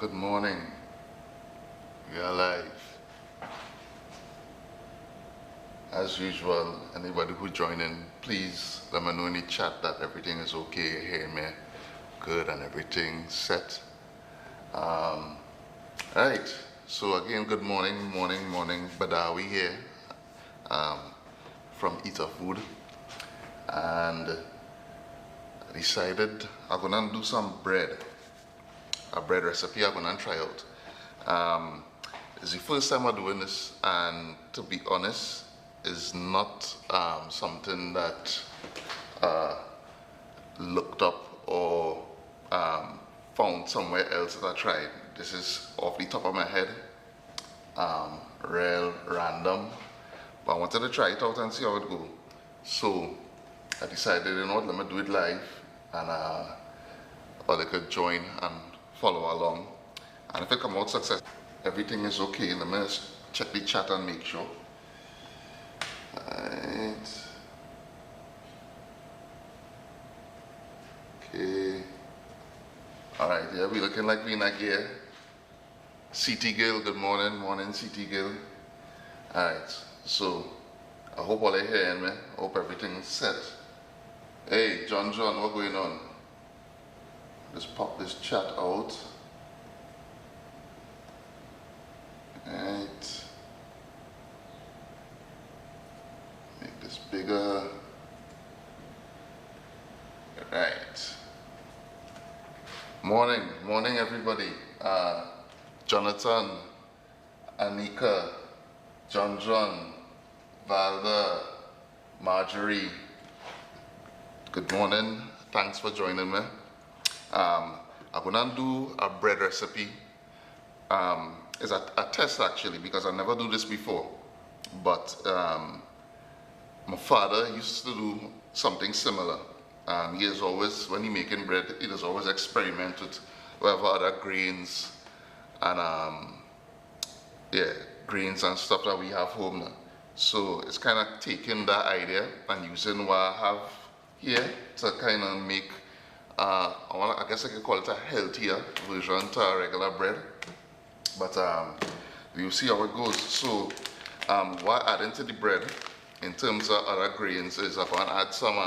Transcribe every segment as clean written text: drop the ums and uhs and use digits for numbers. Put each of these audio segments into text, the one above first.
Good morning. We are live. As usual, anybody who join in, please let me know in the chat that everything is okay, you hear me good and everything set. Right, so again, good morning, morning. Badawi here from Eater Food, and I decided I'm gonna do some bread. A bread recipe I'm gonna try out. It's the first time I'm doing this, and to be honest, it's not something that looked up or found somewhere else that I tried. This is off the top of my head, real random, but I wanted to try it out and see how it goes. So I decided, you know what, let me do it live, and or they could join and follow along. And if it come out successful, everything is okay. Let me just check the chat and make sure. Right. Okay. Alright, yeah, we looking like we in a gear. CT Gill, good morning. Morning, CT Gill. Alright, so I hope all are hearing me. I hope everything's set. Hey, John, what going on? Just pop this chat out. Right. Make this bigger. Right. Morning everybody. Jonathan, Anika, John, Valda, Marjorie. Good morning. Thanks for joining me. I'm gonna do a bread recipe. It's a test actually, because I never do this before. But my father used to do something similar. He is always, when he making bread, he does always experiment with whatever other grains and grains and stuff that we have home now. So it's kind of taking that idea and using what I have here to kind of make I guess I could call it a healthier version to a regular bread, but you'll see how it goes. So what I add into the bread in terms of other grains is I'm going to add some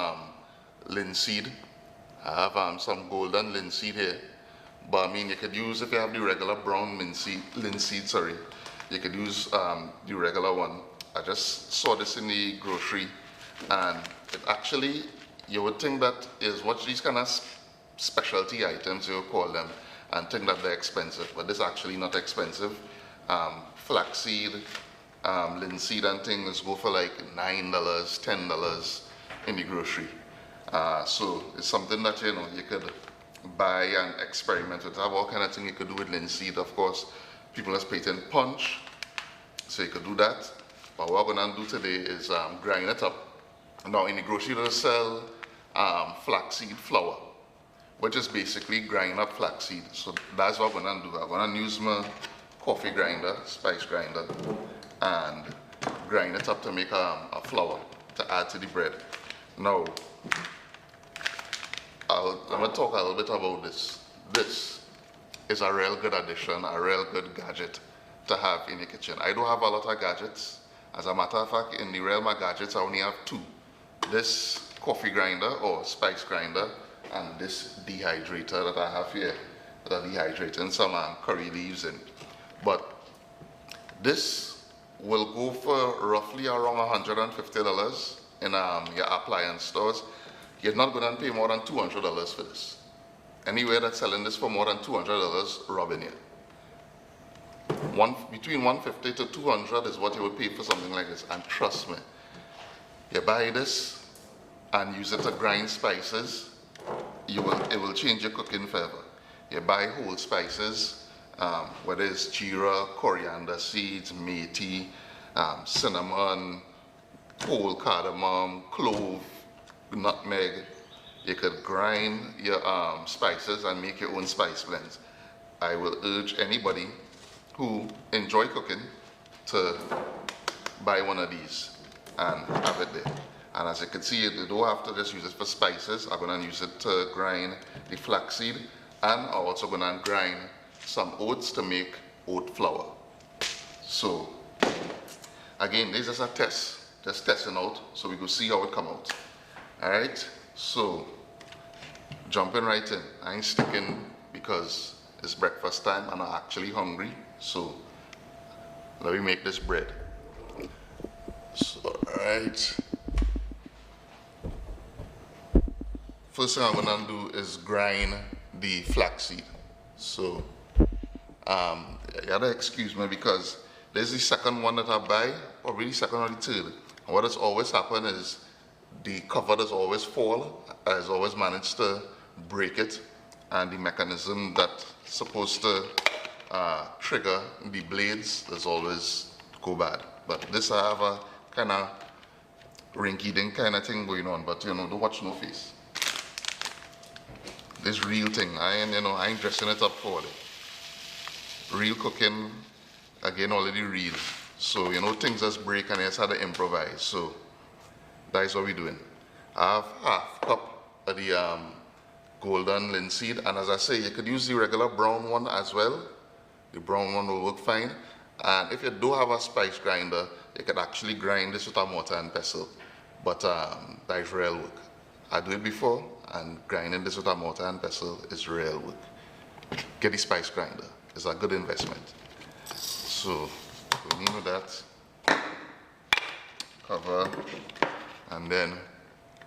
linseed. I have some golden linseed here, but I mean you could use, if you have the regular brown linseed, you could use the regular one. I just saw this in the grocery, and it actually, you would think that is what these kind of specialty items, you call them, and think that they're expensive, but this is actually not expensive. Flaxseed, linseed and things go for like $9, $10 in the grocery. So it's something that, you know, you could buy and experiment with. Have all kind of thing you could do with linseed. Of course, people are painting punch, so you could do that. But what we're gonna do today is grind it up. Now in the grocery they sell flaxseed flour, which is basically grind up flaxseed. So that's what I'm gonna do. I'm gonna use my coffee grinder, spice grinder, and grind it up to make a flour to add to the bread. Now, let me talk a little bit about this. This is a real good addition, a real good gadget to have in your kitchen. I don't have a lot of gadgets. As a matter of fact, in the realm of gadgets, I only have two. This coffee grinder or spice grinder, and this dehydrator that I have here, that I'm dehydrating some curry leaves in. But this will go for roughly around $150 in your appliance stores. You're not going to pay more than $200 for this. Anywhere that's selling this for more than $200, robbing you. Between $150 to $200 is what you would pay for something like this. And trust me, you buy this and use it to grind spices, it will change your cooking forever. You buy whole spices, whether it's jeera, coriander seeds, methi, cinnamon, whole cardamom, clove, nutmeg. You could grind your spices and make your own spice blends. I will urge anybody who enjoy cooking to buy one of these and have it there. And as you can see, you don't have to just use it for spices. I'm going to use it to grind the flaxseed, and I'm also going to grind some oats to make oat flour. So again, this is a test, just testing out, so we go see how it come out. All right, so jumping right in. I ain't sticking because it's breakfast time and I'm actually hungry. So let me make this bread. So, all right. First thing I'm gonna do is grind the flaxseed. So you gotta excuse me because there's the second one that I buy, probably the second or the third. And what has always happened is the cover does always fall. I've always managed to break it, and the mechanism that's supposed to trigger the blades does always go bad. But this I have a kind of rinky-dink kind of thing going on, but you know, don't watch no face. This real thing, I ain't dressing it up for it. Real cooking, again, already real. So, you know, things just break and I just had to improvise. So, that's what we're doing. I have half cup of the golden linseed, and as I say, you could use the regular brown one as well. The brown one will work fine. And if you do have a spice grinder, you can actually grind this with a mortar and pestle. But that's real work. I do it before, and grinding this with a mortar and pestle is real work. Get the spice grinder. It's a good investment. So, we need that. Cover, and then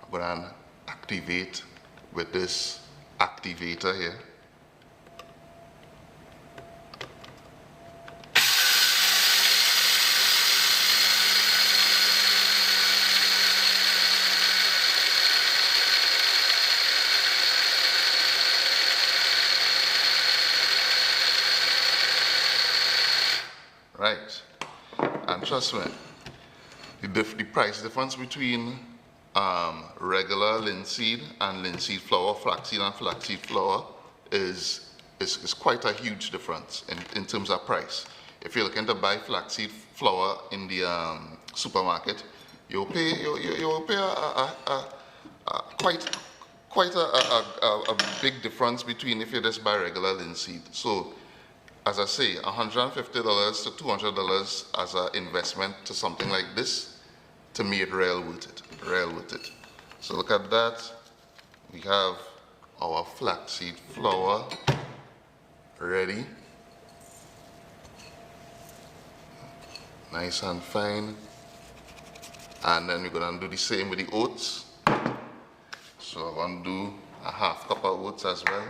I'm going to activate with this activator here. Right, and trust me, the price difference between regular linseed and linseed flour, flaxseed and flaxseed flour is quite a huge difference in terms of price. If you're looking to buy flaxseed flour in the supermarket, you'll pay quite a big difference between if you just buy regular linseed. So, as I say, $150 to $200 as an investment to something like this, to me, it's real worth it. So look at that. We have our flaxseed flour ready. Nice and fine. And then we're gonna do the same with the oats. So I'm gonna do a half cup of oats as well.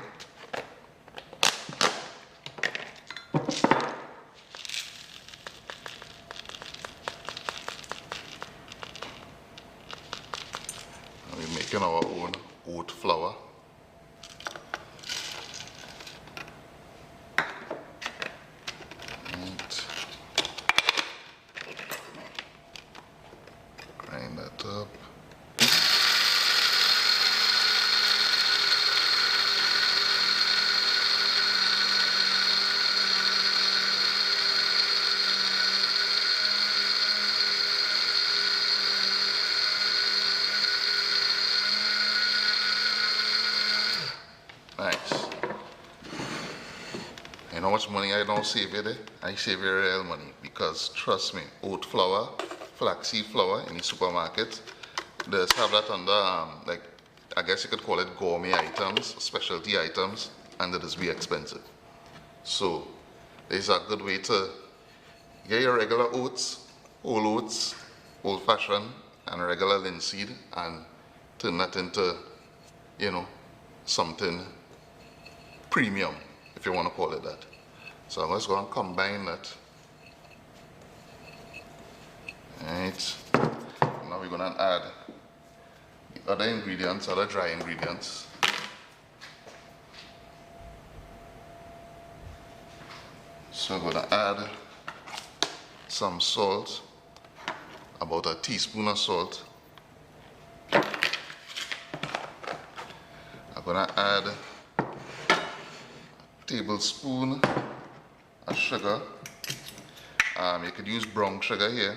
Making our own oat flour. And grind that up. Nice. You know how much money I don't save you there? I save you real money because trust me, oat flour, flaxseed flour in the supermarket, they just have that under like, I guess you could call it gourmet items, specialty items, and it is be expensive. So this is a good way to get your regular oats, whole oats, old fashioned, and regular linseed, and turn that into, you know, something premium, if you want to call it that. So I'm just going to combine that. Right. Now we're going to add the other ingredients, other dry ingredients. So I'm going to add some salt, about a teaspoon of salt. I'm going to add tablespoon of sugar. You could use brown sugar here.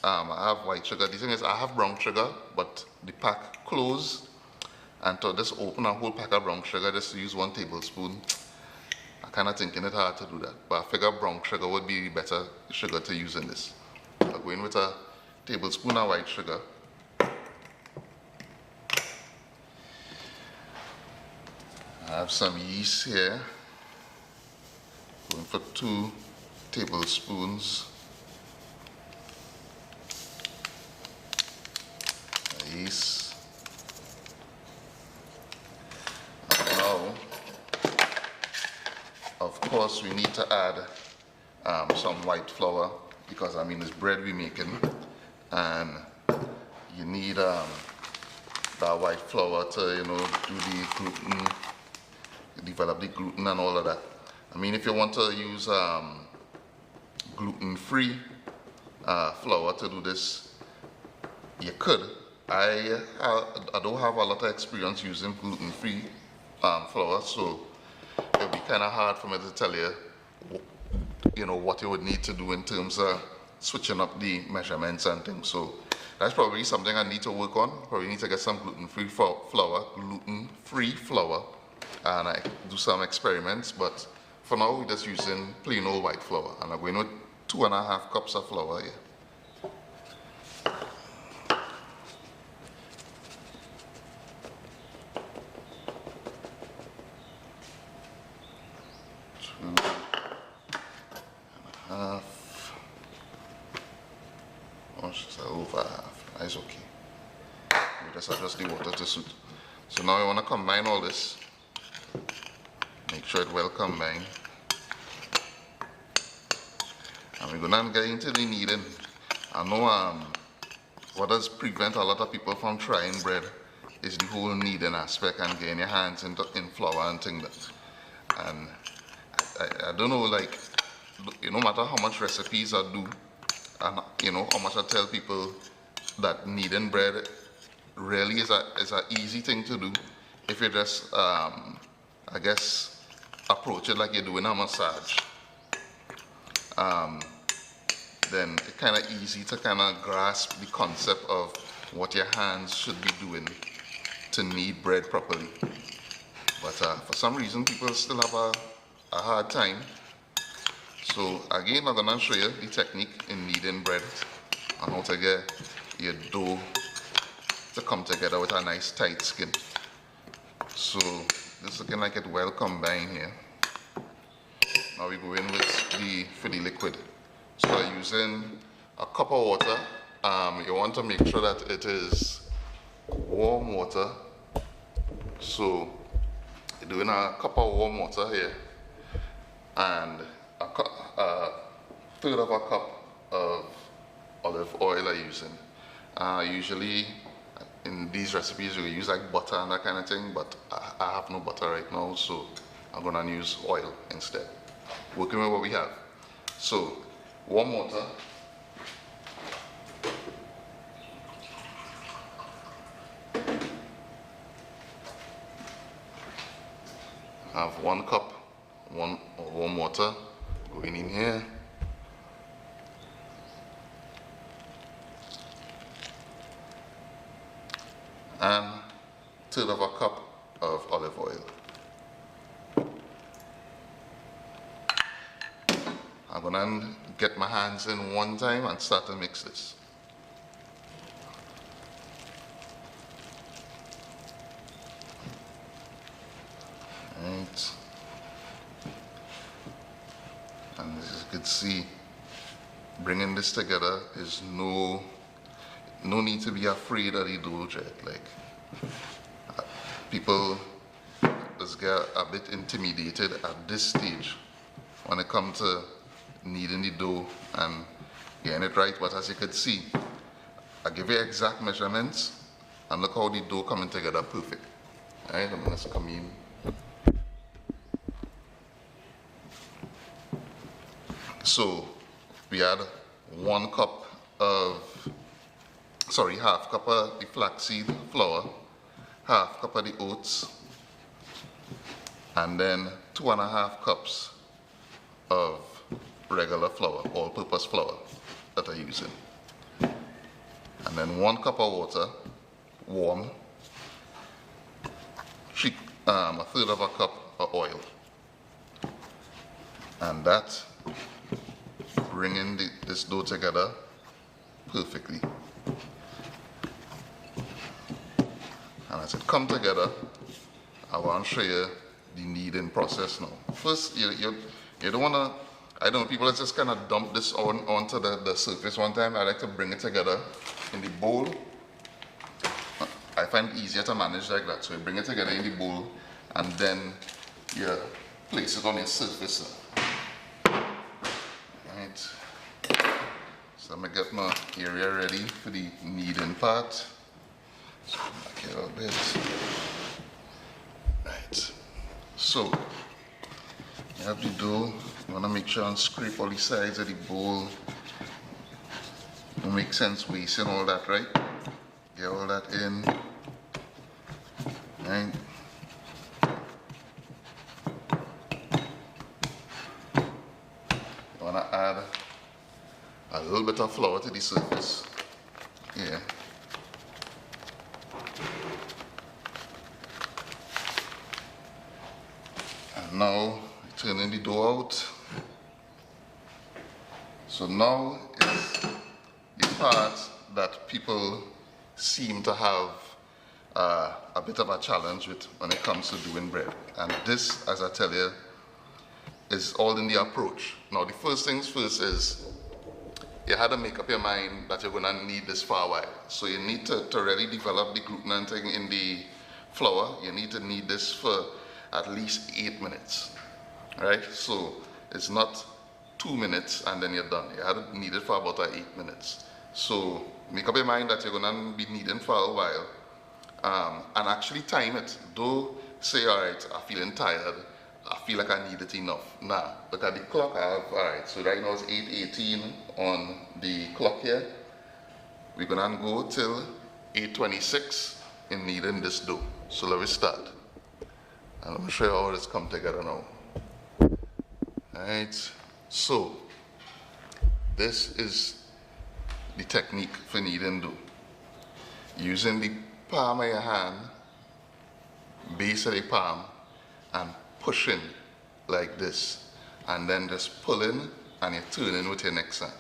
I have white sugar. The thing is, I have brown sugar, but the pack closed, and to just open a whole pack of brown sugar, just use 1 tablespoon. I'm kind of thinking it hard to do that, but I figure brown sugar would be better sugar to use in this. I'll go in with a tablespoon of white sugar. I have some yeast here. Going for 2 tablespoons of yeast. And now, of course, we need to add some white flour, because I mean it's bread we're making, and you need that white flour to, you know, do the gluten, develop the gluten and all of that. I mean, if you want to use gluten-free flour to do this, you could. I don't have a lot of experience using gluten-free flour, so it would be kind of hard for me to tell you, you know, what you would need to do in terms of switching up the measurements and things. So that's probably something I need to work on. Probably need to get some gluten-free flour, and I do some experiments. But for now, we're just using plain old white flour, and I'm going with 2.5 cups of flour here. Over half. That's okay. We just adjust the water to suit. So now I want to combine all this. Make sure it well combined. And we're going to get into the kneading. I know what does prevent a lot of people from trying bread is the whole kneading aspect and getting your hands in flour and things. And I don't know, like, no matter how much recipes I do, and you know how much I tell people that kneading bread really is a easy thing to do if you just I guess approach it like you're doing a massage. Then it's kind of easy to kind of grasp the concept of what your hands should be doing to knead bread properly. But for some reason people still have a hard time. So again, I'm going to show you the technique in kneading bread and how to get your dough to come together with a nice tight skin. So this is looking like it well combined here. Now we go in for the liquid. So I'm using a cup of water. You want to make sure that it is warm water. So you're doing a cup of warm water here, and a third of a cup of olive oil I'm using. Usually in these recipes you use like butter and that kind of thing, but I have no butter right now, so I'm gonna use oil instead. Working with what we have. So warm water. I have 1 cup warm water going in here. And third of a cup of olive oil. I'm gonna get my hands in one time and start to mix this. Right. And as you can see, bringing this together is no need to be afraid of the dough jet. Like, people just get a bit intimidated at this stage when it comes to kneading the dough and getting it right. But as you can see, I give you exact measurements and look how the dough coming together perfect. Alright, I'm gonna come in. So we add 1 cup of, half cup of the flaxseed flour, half cup of the oats, and then 2.5 cups of regular flour, all-purpose flour that I'm using. And then 1 cup of water, warm, a third of a cup of oil. And that bringing this dough together perfectly. And as it come together, I want to show you the kneading process now. First, you don't want to, I don't know, people just kind of dump this onto the surface one time. I like to bring it together in the bowl. I find it easier to manage like that. So you bring it together in the bowl and then you place it on your surface. Right. So I'm going to get my area ready for the kneading part. So back here a little bit. Right. So you have the dough. You want to make sure and scrape all the sides of the bowl. Don't make sense wasting all that, right? Get all that in. Right. You want to add a little bit of flour to the surface. Yeah. And now turning the dough out. So now is the part that people seem to have a bit of a challenge with when it comes to doing bread. And this, as I tell you, is all in the approach. Now the first things first is you had to make up your mind that you're going to need this for a while. So you need to really develop the gluten and thing in the flour. You need to knead this for at least 8 minutes, right? So it's not 2 minutes and then you're done. You had to knead it for about 8 minutes. So make up your mind that you're going to be kneading for a while, and actually time it. Don't say, all right, I'm feeling tired, I feel like I need it enough. Nah, look at the clock. I have, all right, so right now it's 8:18 on the clock here. We're going to go till 8:26 in kneading this dough. So let me start. And let me show you how it's come together now. Alright, so this is the technique for kneading dough. Using the palm of your hand, base of the palm, and pushing like this. And then just pulling and you're turning with your next hand.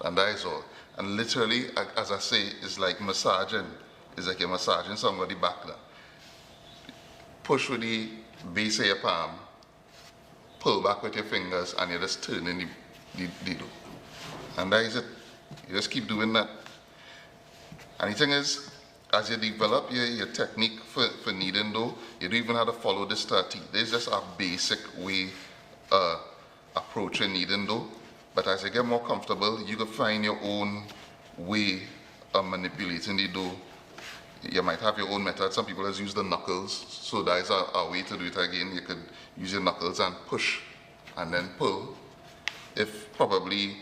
And that is all. And literally, as I say, it's like massaging. It's like you're massaging somebody back there. Push with the base of your palm, pull back with your fingers, and you're just turning the dough. And that is it. You just keep doing that. And the thing is, as you develop your technique for kneading dough, you don't even have to follow this 30. There's just a basic way approaching kneading dough. But as you get more comfortable, you can find your own way of manipulating the dough. You might have your own method. Some people just use the knuckles. So that is a way to do it again. You could use your knuckles and push and then pull. If probably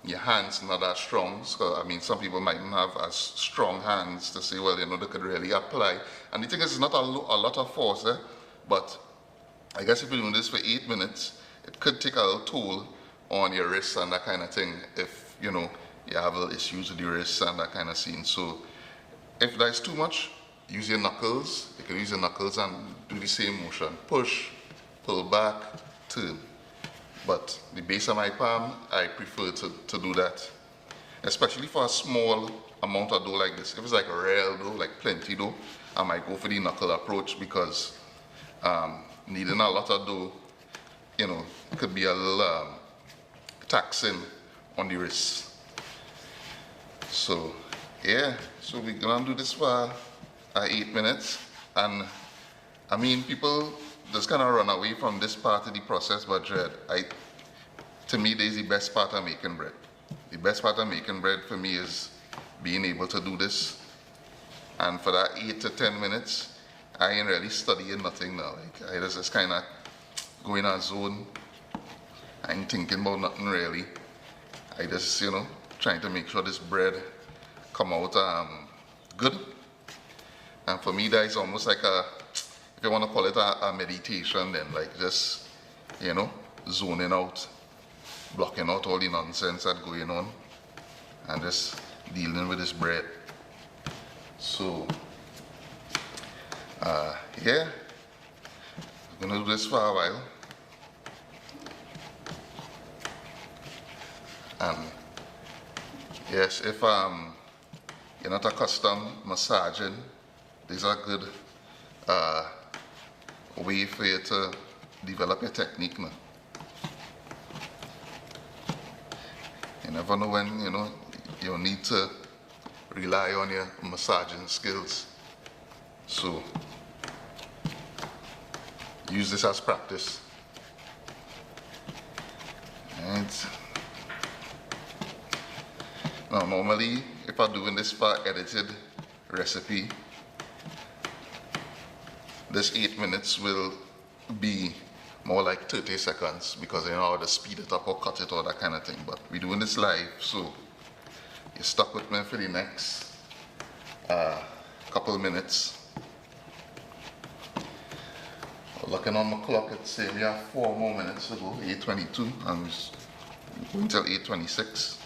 your hands not as strong, so I mean some people might not have as strong hands to say, well, you know, they could really apply. And the thing is, it's not a lot of force, but I guess if you're doing this for 8 minutes, it could take a little toll on your wrists and that kind of thing if, you know, you have little issues with your wrists and that kind of scene. So if that's too much, use your knuckles. You can use your knuckles and do the same motion. Push, pull back, turn. But the base of my palm, I prefer to do that. Especially for a small amount of dough like this. If it's like a real dough, like plenty dough, I might go for the knuckle approach because kneading a lot of dough, you know, could be a little taxing on the wrist. So, yeah, so we're gonna do this for 8 minutes. And I mean, people just kind of run away from this part of the process, but Dread, to me, this is the best part of making bread. The best part of making bread for me is being able to do this. And for that 8 to 10 minutes, I ain't really studying nothing now. Like, I just kind of go in a zone. I ain't thinking about nothing really. I just, you know, trying to make sure this bread come out good. And for me, that is almost like if you want to call it a meditation, then like just, you know, zoning out, blocking out all the nonsense that's going on, and just dealing with this bread. So, yeah, I'm gonna do this for a while. And yes, if you're not accustomed massaging, these are good way for you to develop your technique now. You never know when, you need to rely on your massaging skills. So use this as practice. And now normally if I'm doing this for edited recipe, this 8 minutes will be more like 30 seconds because you know how to speed it up or cut it or that kind of thing. But we're doing this live, so you're stuck with me for the next couple of minutes. Looking on my clock, it's saying we have 4 more minutes to go, 8:22, and we're going until 8:26.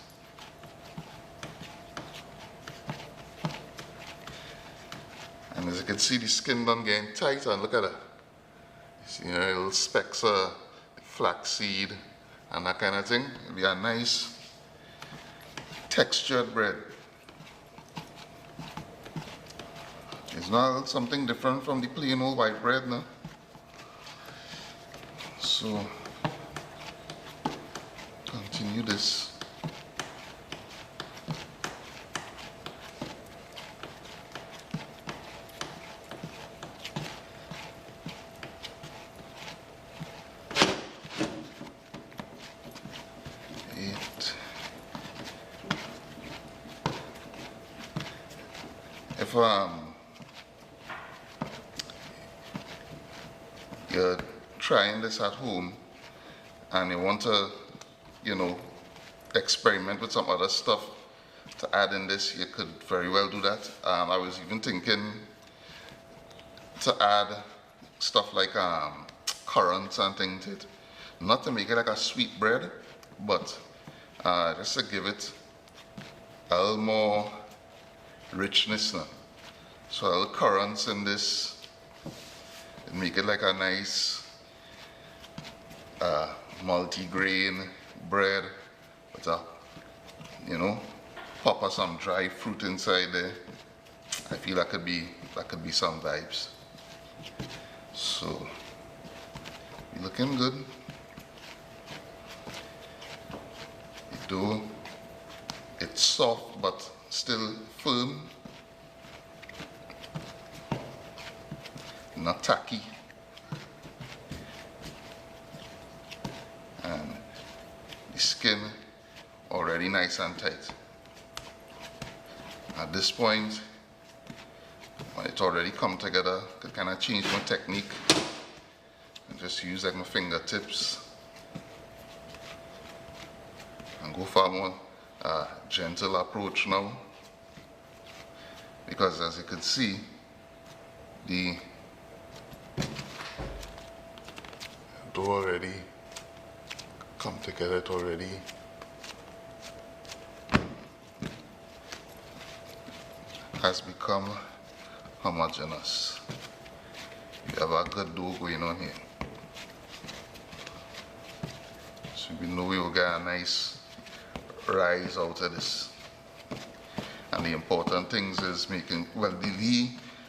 And as you can see, the skin done getting tight, and look at that. You see little specks of flaxseed and that kind of thing. It'll be a nice textured bread. It's not something different from the plain old white bread now. So continue this. If you're trying this at home and you want to, experiment with some other stuff to add in this, you could very well do that. I was even thinking to add stuff like currants and things to it. Not to make it like a sweet bread, but just to give it a little more richness now. So a little currants in this, and make it like a nice multi-grain bread with a, pop of some dry fruit inside there. I feel that could be some vibes. So looking good. Though it's soft but still firm, not tacky, and the skin already nice and tight. At this point, when it's already come together, I could kind of change my technique and just use like my fingertips and go for a more gentle approach now, because as you can see, the dough already come together, it already has become homogeneous. We have a good dough going on here. So we know we will get a nice rise out of this. And the important things is making, the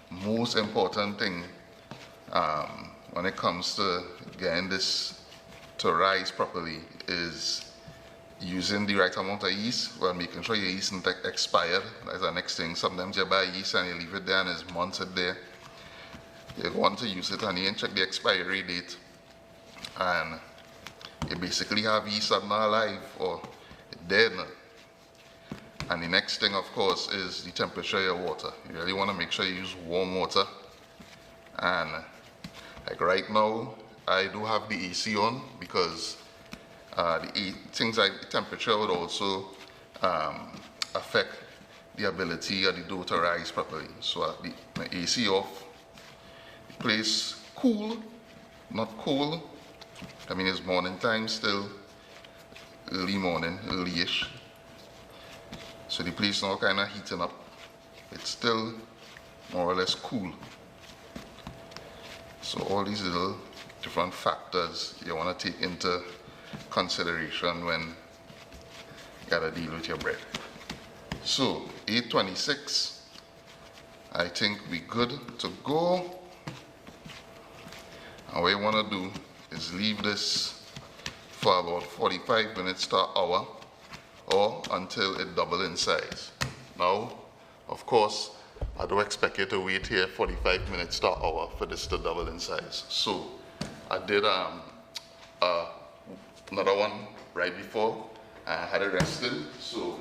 most important thing when it comes to getting this to rise properly is using the right amount of yeast, making sure your yeast isn't expired. That's the next thing. Sometimes you buy yeast and you leave it there and it's months there. You want to use it and you check the expiry date, and you basically have yeast that's not alive or dead. And the next thing, of course, is the temperature of your water. You really want to make sure you use warm water. And like right now, I do have the AC on because things like the temperature would also affect the ability of the dough to rise properly. So the AC off, the place cool, not cold. I mean, it's morning time still, early morning, early-ish. So the place now kind of heating up. It's still more or less cool. So all these little different factors you want to take into consideration when gotta deal with your bread. So 8:26, I think we good to go. And what you wanna do is leave this for about 45 minutes to an hour, or until it double in size. Now, of course, I don't expect you to wait here 45 minutes to an hour for this to double in size. So I did another one right before. I had it rested, so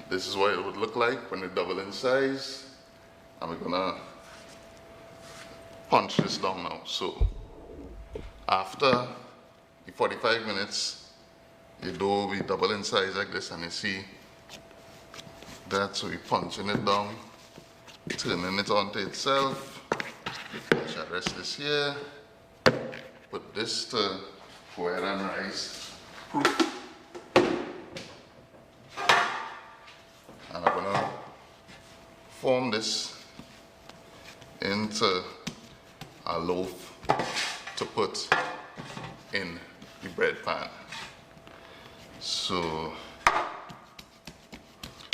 this is what it would look like when it double in size. And we're gonna punch this down now. So after the 45 minutes, the dough will be double in size like this, and you see that, so we're punching it down, turning it onto itself. I shall rest this here, put this to go ahead and rise proof. And I'm gonna form this into a loaf to put in the bread pan. So,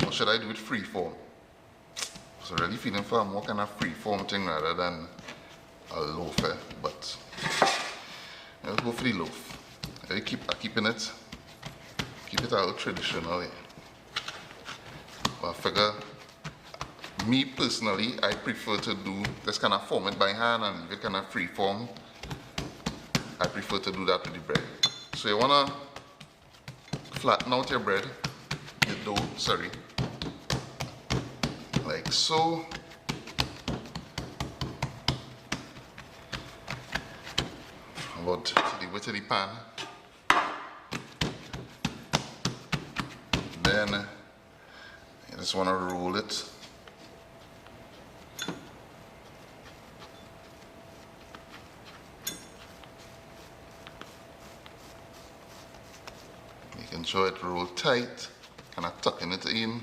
or should I do it free form? So really feeling for a more kind of free form thing rather than a loaf, but I'll go for the loaf. I keep keeping it, keep it a little traditional. But I figure, me personally, I prefer to do this kind of form it by hand and leave it kind of free form. I prefer to do that with the bread. So you wanna flatten out your bread, the dough, sorry, like so. About to the width of the pan. Then you just wanna roll it. Making sure it rolls tight, kind of tucking it in.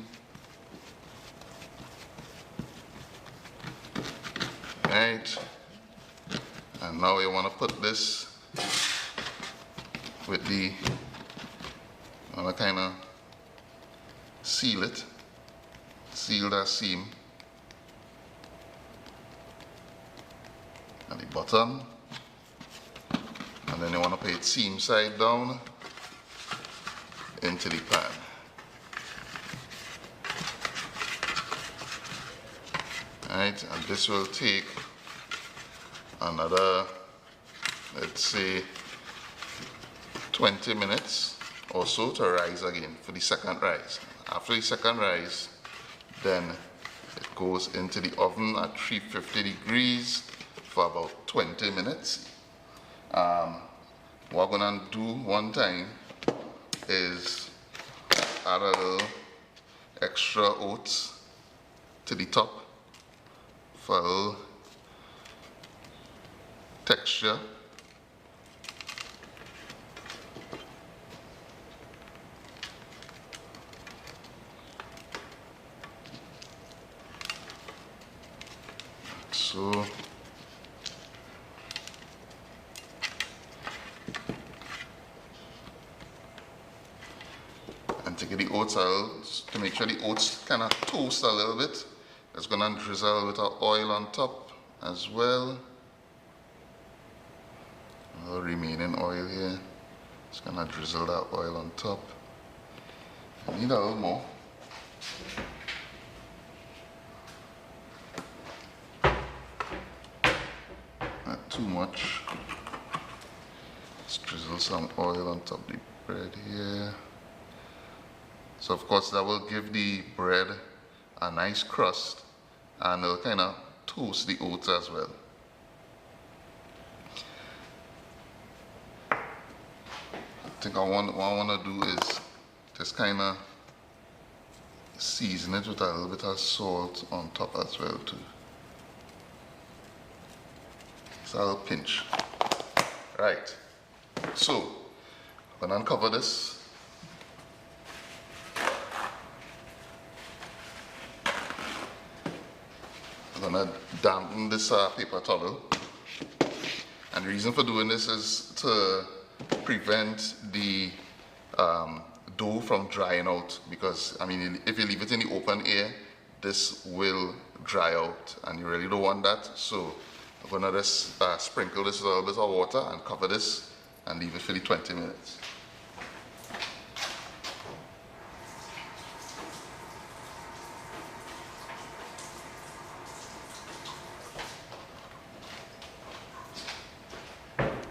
Right, and now you want to put this with the, you want to kind of seal it, seal that seam at the bottom, and then you want to put it seam side down into the pan. Right, and this will take another, let's say, 20 minutes or so to rise again for the second rise. After the second rise, then it goes into the oven at 350 degrees for about 20 minutes. What I'm gonna do one time is add a little extra oats to the top for a little texture. So and to get the oats out, to make sure the oats kind of toast a little bit, it's gonna drizzle with our oil on top as well. The remaining oil here, just gonna drizzle that oil on top. I need a little more. Not too much. Just drizzle some oil on top of the bread here. So of course that will give the bread a nice crust, and it'll kind of toast the oats as well. I think what I want to do is just kind of season it with a little bit of salt on top as well too. Just a little pinch. Right, so I'm going to uncover this. I'm going to dampen this paper towel, and the reason for doing this is to prevent the dough from drying out, because I mean, if you leave it in the open air, this will dry out and you really don't want that. So I'm gonna just sprinkle this with a little bit of water and cover this and leave it for the 20 minutes.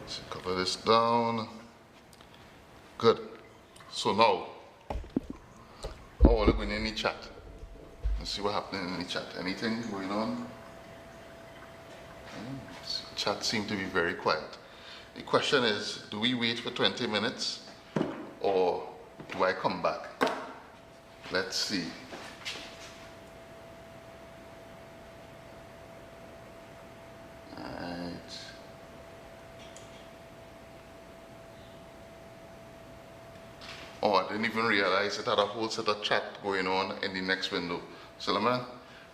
So cover this down. Good. So now, we're going in the chat. Let's see what happening in the chat. Anything going on? Chat seems to be very quiet. The question is, do we wait for 20 minutes or do I come back? Let's see. Alright. Oh, I didn't even realize it had a whole set of chat going on in the next window. So let me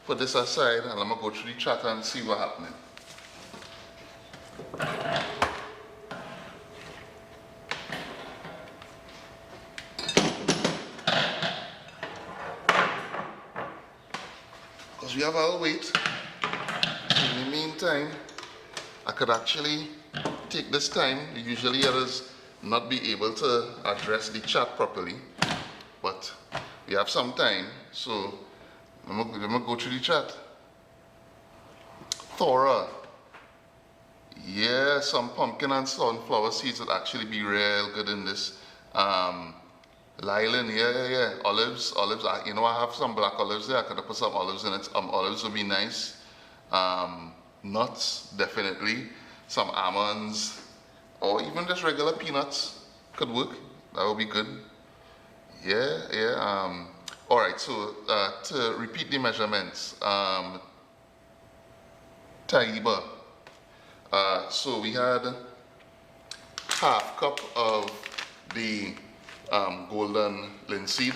put this aside and I'm going to go through the chat and see what's happening. Because we have our wait. In the meantime, I could actually take this time. Usually others not be able to address the chat properly, but we have some time, so I'm gonna go through the chat. Thora, yeah, some pumpkin and sunflower seeds would actually be real good in this. Lylan, yeah. Olives, you know, I have some black olives there. I could have put some olives in it. Olives would be nice. Nuts, definitely. Some almonds, or even just regular peanuts could work. That would be good. Yeah. All right, so to repeat the measurements, Taiba. So we had half cup of the golden linseed.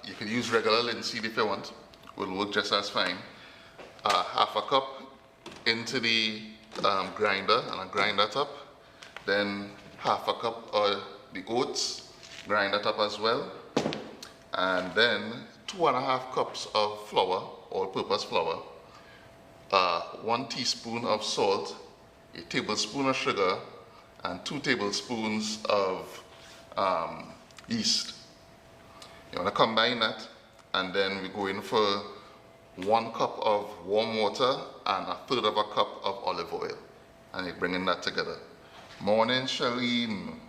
You could use regular linseed if you want. Will work just as fine. Half a cup into the grinder, and I grind that up. Then half a cup of the oats, grind that up as well. And then 2.5 cups of flour, all-purpose flour, 1 teaspoon of salt, a tablespoon of sugar, and 2 tablespoons of yeast. You want to combine that, and then we go in for 1 cup of warm water and 1/3 of a cup of olive oil, and you're bringing that together. Morning, Charlene.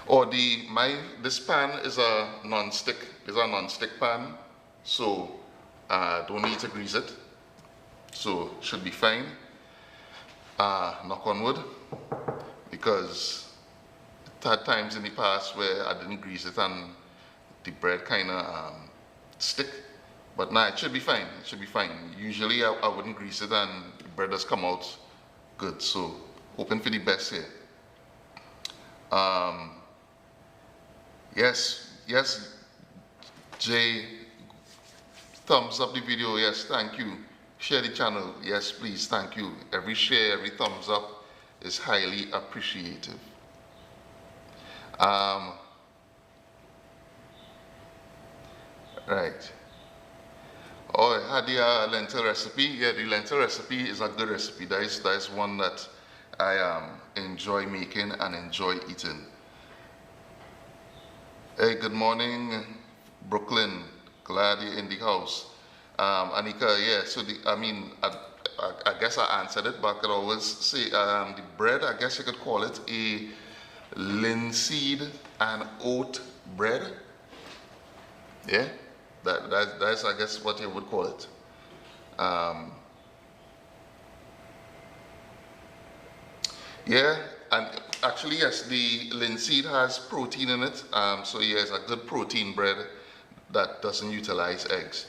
Or this pan is a non-stick. It's a non-stick pan, so don't need to grease it. So should be fine. Knock on wood, because I've had times in the past where I didn't grease it and the bread kind of stick. But nah, it should be fine. It should be fine. Usually I wouldn't grease it and the bread does come out good. So hoping for the best here. Yes, Jay, thumbs up the video. Yes, thank you. Share the channel. Yes, please, thank you. Every share, every thumbs up is highly appreciative. Right. Oh, I had the lentil recipe. Yeah, the lentil recipe is a good recipe. That is one that I enjoy making and enjoy eating. Hey, good morning, Brooklyn. Glad you're in the house. Anika, yeah, so I guess I answered it, but I could always say the bread, I guess you could call it a linseed and oat bread. Yeah, that's I guess what you would call it. Yeah, and actually yes, the linseed has protein in it, so yes, a good protein bread that doesn't utilize eggs.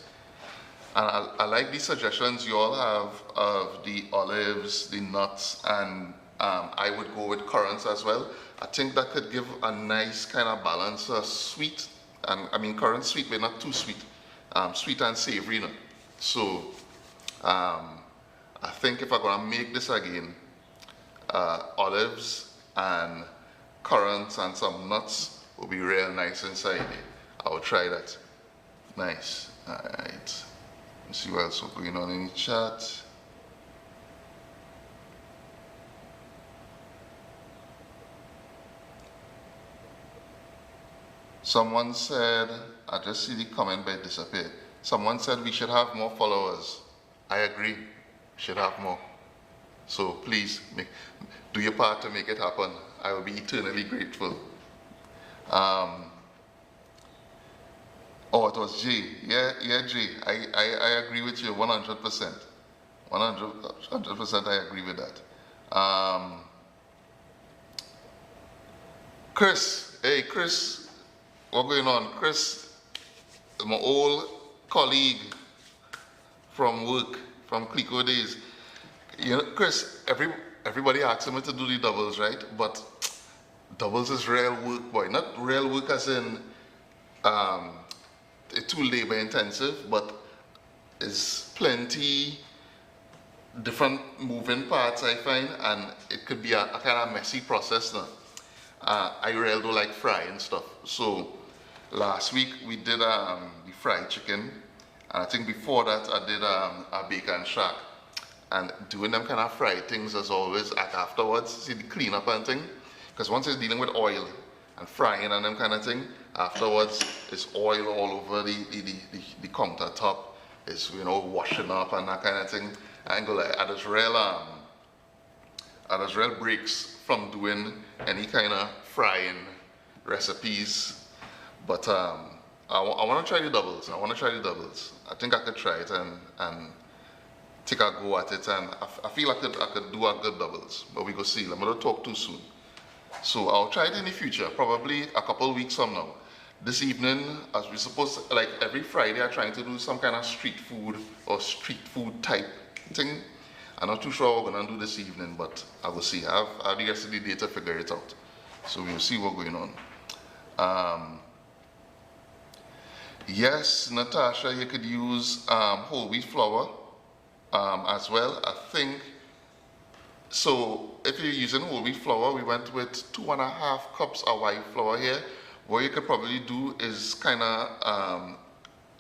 And I like the suggestions you all have of the olives, the nuts, and I would go with currants as well. I think that could give a nice kind of balance, sweet, and I mean currants sweet, but not too sweet, sweet and savory. You know? So I think if I'm gonna make this again, olives and currants and some nuts will be real nice inside it. I will try that. Nice. Alright. Let's see what else is going on in the chat. Someone said, I just see the comment but it disappeared. Someone said we should have more followers. I agree. We should have more. So please do your part to make it happen. I will be eternally grateful. Oh, it was Jay. Yeah, Jay. I agree with you 100%. 100% I agree with that. Chris. Hey, Chris. What's going on? Chris, my old colleague from work, from Clico days. You know, Chris, everybody asks me to do the doubles, right? But doubles is real work, boy. Not real work as in it's too labor intensive, but it's plenty different moving parts I find, and it could be a kind of messy process now. I really do like frying stuff. So last week we did the fried chicken, and I think before that I did a bacon shack. And doing them kind of fried things as always, like afterwards, see the cleanup and thing. Because once it's dealing with oil and frying and them kind of thing, afterwards it's oil all over the countertop. It's, you know, washing up and that kind of thing. I ain't gonna lie, I just real breaks from doing any kind of frying recipes. But I want to try the doubles. I think I could try it and take a go at it, and I feel I could do a good doubles, but we go see. I'm gonna talk too soon. So I'll try it in the future, probably a couple of weeks from now. This evening, as we're supposed to, like every Friday, I'm trying to do some kind of street food or street food type thing. I'm not too sure what we're gonna do this evening, but I will see. I have the rest of the day to figure it out. So we'll see what's going on. Yes, Natasha, you could use whole wheat flour as well. I think, so if you're using whole wheat flour, we went with 2.5 cups of white flour here. What you could probably do is kind of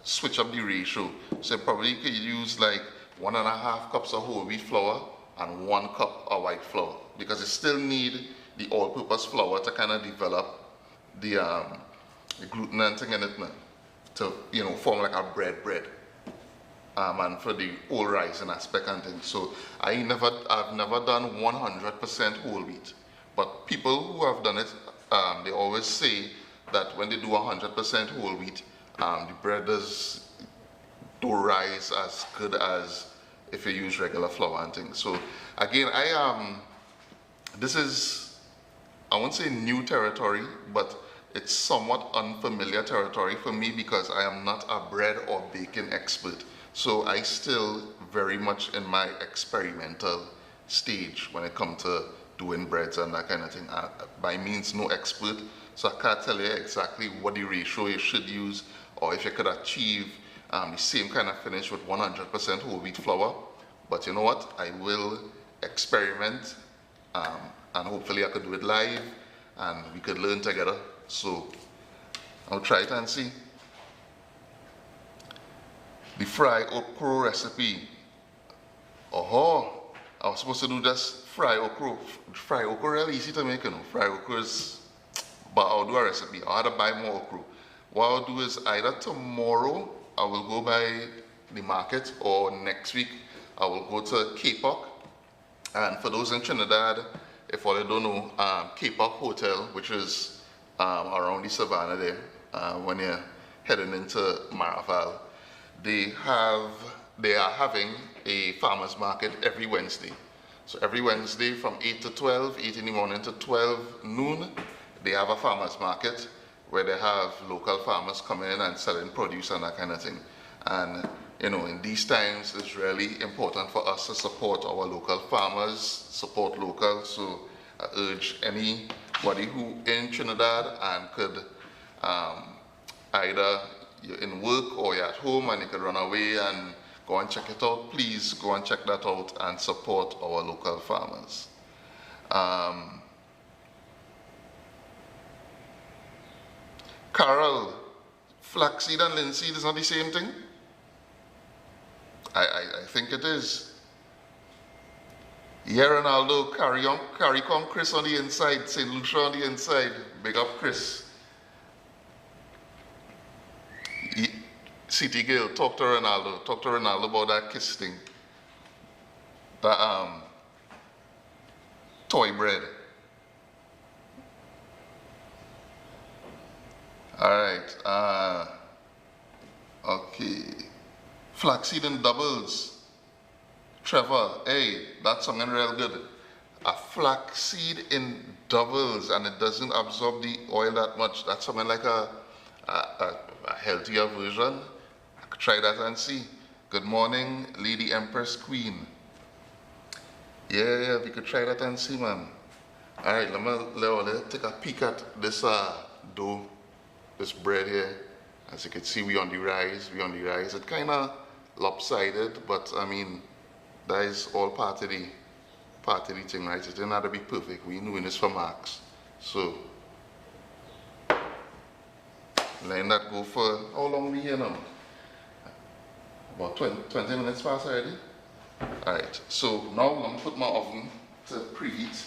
switch up the ratio. So probably you could use like 1.5 cups of whole wheat flour and 1 cup of white flour, because you still need the all-purpose flour to kind of develop the gluten and thing in it now, to, you know, form like a bread. And for the whole rising aspect and things. So I've never done 100% whole wheat, but people who have done it, they always say that when they do 100% whole wheat, the bread do rise as good as if you use regular flour and things. So again, this is, I won't say new territory, but it's somewhat unfamiliar territory for me, because I am not a bread or baking expert. So I still very much in my experimental stage when it comes to doing breads and that kind of thing. By means no expert, so I can't tell you exactly what the ratio you should use, or if you could achieve the same kind of finish with 100% whole wheat flour. But you know what, I will experiment, and hopefully I could do it live and we could learn together. So I'll try it and see. The fried okra recipe. Oh, I was supposed to do just fried okra. Fried okra really easy to make, you know. Fried okra is, but I'll do a recipe. I'll have to buy more okra. What I'll do is either tomorrow I will go by the market, or next week I will go to K-Park. And for those in Trinidad, if all you don't know, K-Park Hotel, which is around the Savannah there, when you're heading into Maraval, they are having a farmers market every Wednesday. So every Wednesday from 8 to 12, 8 in the morning to 12 noon, they have a farmers market where they have local farmers coming in and selling produce and that kind of thing. And you know, in these times, it's really important for us to support our local farmers, support local. So I urge anybody who in Trinidad and could either you're in work or you're at home and you could run away and go and check it out, please go and check that out and support our local farmers. Carol, flaxseed and linseed is not the same thing? I think it is. Yeah, Ronaldo, carry on Chris on the inside, St. Lucia on the inside. Big up Chris. City girl, talk to Ronaldo. Talk to Ronaldo about that kiss thing. That toy bread. Alright, okay. Flaxseed in doubles. Trevor, hey, that's something real good. A flaxseed in doubles and it doesn't absorb the oil that much. That's something like a healthier version. I could try that and see. Good morning, Lady Empress Queen. Yeah, we could try that and see, man. Alright, let me take a peek at this dough, this bread here. As you can see, we on the rise. It's kind of lopsided, but I mean, that is all part of the thing, right? It didn't have to be perfect. We're doing this for marks. So, letting that go for, how long we here now? About 20 minutes past already. Alright, so now I'm going to put my oven to preheat.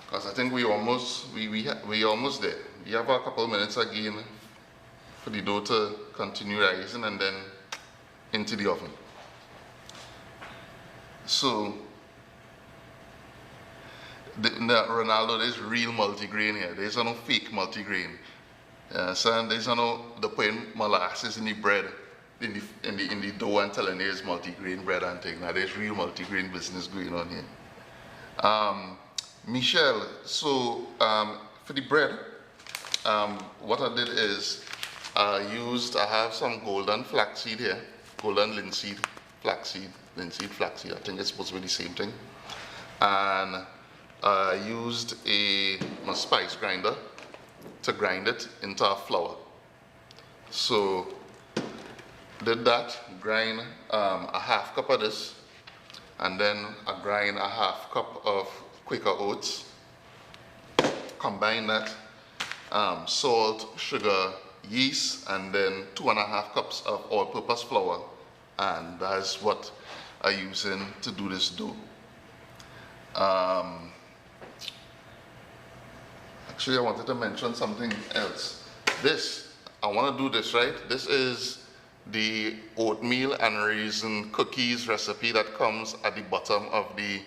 Because I think we almost there. We have a couple of minutes again for the dough to continue rising and then into the oven. So, Ronaldo, there's real multigrain here. There's no fake multigrain. So there's no the point molasses in the bread, in the dough and telling there's multigrain bread and thing. Now there's real multigrain business going on here. Michelle, so for the bread, what I did is I have some golden flaxseed here, golden linseed, flaxseed, I think it's supposed to be the same thing. And I used my spice grinder to grind it into a flour. So did that, grind a half cup of this, and then I grind a half cup of Quaker oats. Combine that, salt, sugar, yeast, and then 2.5 cups of all-purpose flour, and that's what I'm using to do this dough. Actually, I wanted to mention something else. I want to do this, right? This is the oatmeal and raisin cookies recipe that comes at the bottom of the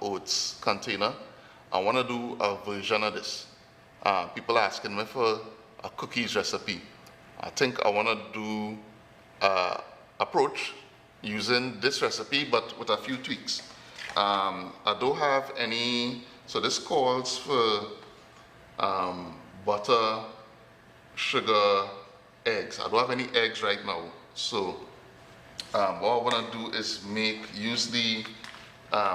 oats container. I want to do a version of this. People are asking me for a cookies recipe. I think I want to do approach using this recipe but with a few tweaks. I don't have any, so this calls for butter, sugar, eggs. I don't have any eggs right now. So what I want to do is use the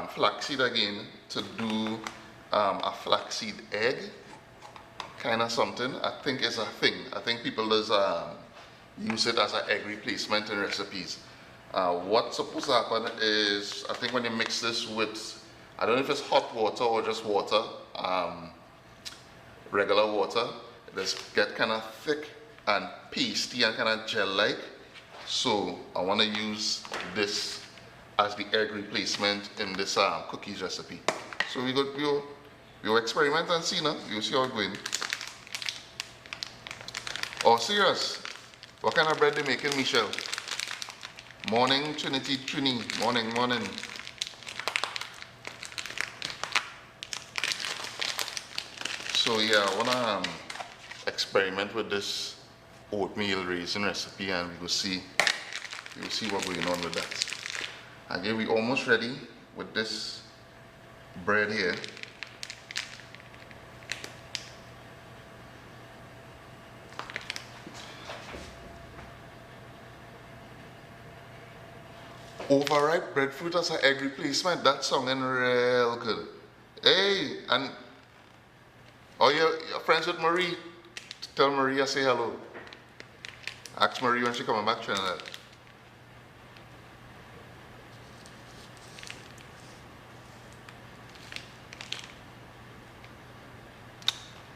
flaxseed again to do a flaxseed egg, kind of something. I think it's a thing. I think people does use it as an egg replacement in recipes. What's supposed to happen is, I think when you mix this with, I don't know if it's hot water or just water, regular water, it just get kind of thick and pasty and kind of gel-like. So I want to use this as the egg replacement in this cookies recipe. So we'll experiment and see now. You'll see how it's going. Oh, serious? What kind of bread they making, Michelle? Morning, Trinity, morning. So yeah, I wanna experiment with this oatmeal raisin recipe, and we'll see what's going on with that. Again, we're almost ready with this bread here. Overripe breadfruit as an egg replacement, that's sounding real good. Hey, and Oh, you're friends with Marie? Tell Marie I say hello. Ask Marie when she coming back to Trinidad.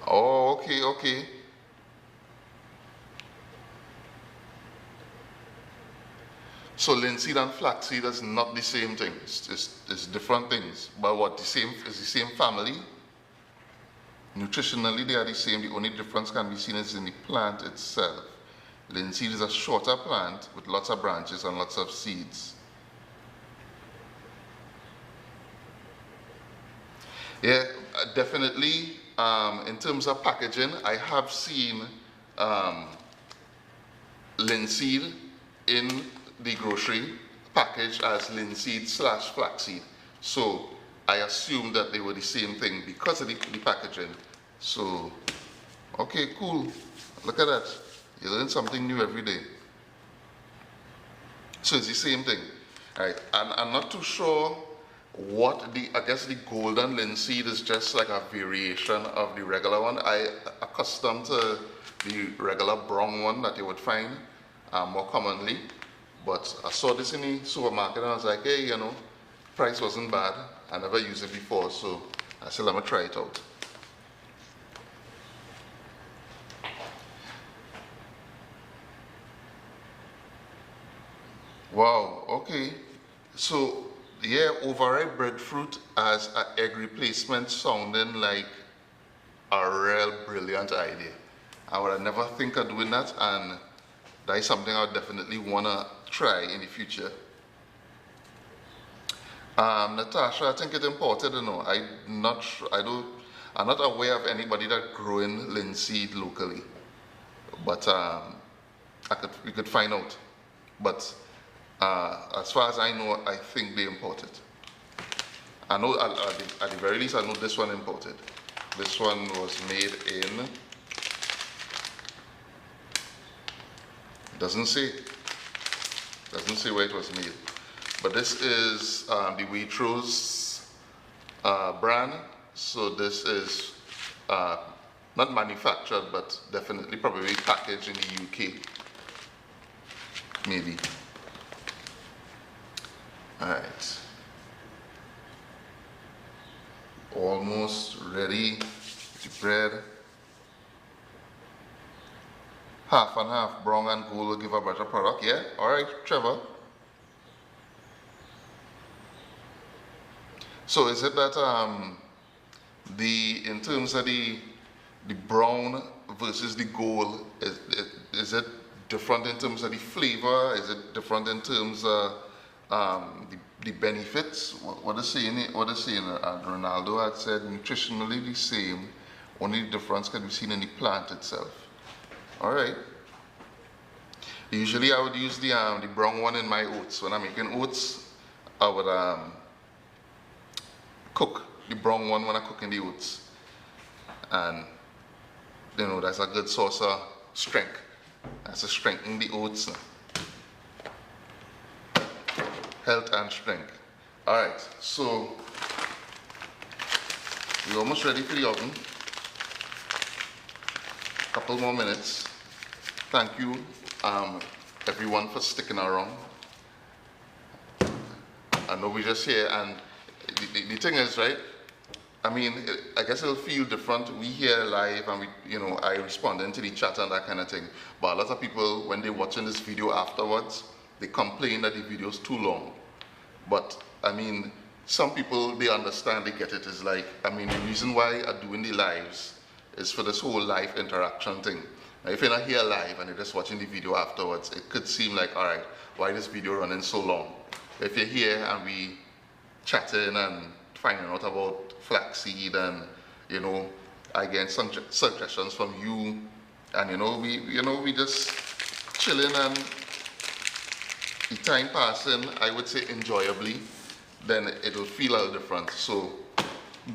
Oh, okay, okay. So linseed and flaxseed is not the same thing. It's different things. But what the same is the same family. Nutritionally they are the same. The only difference can be seen is in the plant itself. Linseed is a shorter plant with lots of branches and lots of seeds. Yeah, definitely. In terms of packaging, I have seen linseed in the grocery packaged as linseed slash flaxseed. So I assumed that they were the same thing because of the packaging. So, okay, cool. Look at that. You learn something new every day. So it's the same thing. Right. And I'm not too sure what I guess the golden linseed is just like a variation of the regular one. I accustomed to the regular brown one that you would find more commonly. But I saw this in the supermarket and I was like, hey, you know, price wasn't bad. I never used it before, so I said, let me try it out. Wow, okay. So, yeah, overripe breadfruit as an egg replacement sounding like a real brilliant idea. I would have never think of doing that, and that is something I would definitely want to try in the future. Natasha, I think it's imported, you know. I'm not aware of anybody that growing linseed locally, but we could find out. But as far as I know, I think they imported. I know at the very least, I know this one imported. This one was made in. Doesn't say where it was made. But this is the Waitrose brand. So this is not manufactured, but definitely probably packaged in the UK. Maybe. Alright. Almost ready. The bread. Half and half, brown and gold will give a better product. Yeah? Alright, Trevor. So is it that in terms of the brown versus the gold, is it different in terms of the flavor? Is it different in terms of the benefits? What is saying? Ronaldo had said nutritionally the same, only the difference can be seen in the plant itself. All right. Usually I would use the brown one in my oats. When I'm making oats, I would cook the brown one when I cook in the oats, and you know that's a good source of strength. That's a strength in the oats. Health and strength. All right, so we're almost ready for the oven. Couple more minutes. Thank you, everyone, for sticking around. I know we're just here, and the thing is, right? I mean, I guess it'll feel different. We here live, and I respond into the chat and that kind of thing. But a lot of people, when they're watching this video afterwards, they complain that the video is too long. But I mean, some people, they understand, they get it. It's like, I mean, the reason why I'm doing the lives is for this whole live interaction thing. Now, if you're not here live and you're just watching the video afterwards, it could seem like, all right, why is this video running so long? If you're here and we chatting and finding out about flaxseed, and I get some suggestions from you, and we just chilling and the time passing, I would say enjoyably, then it'll feel a little different. So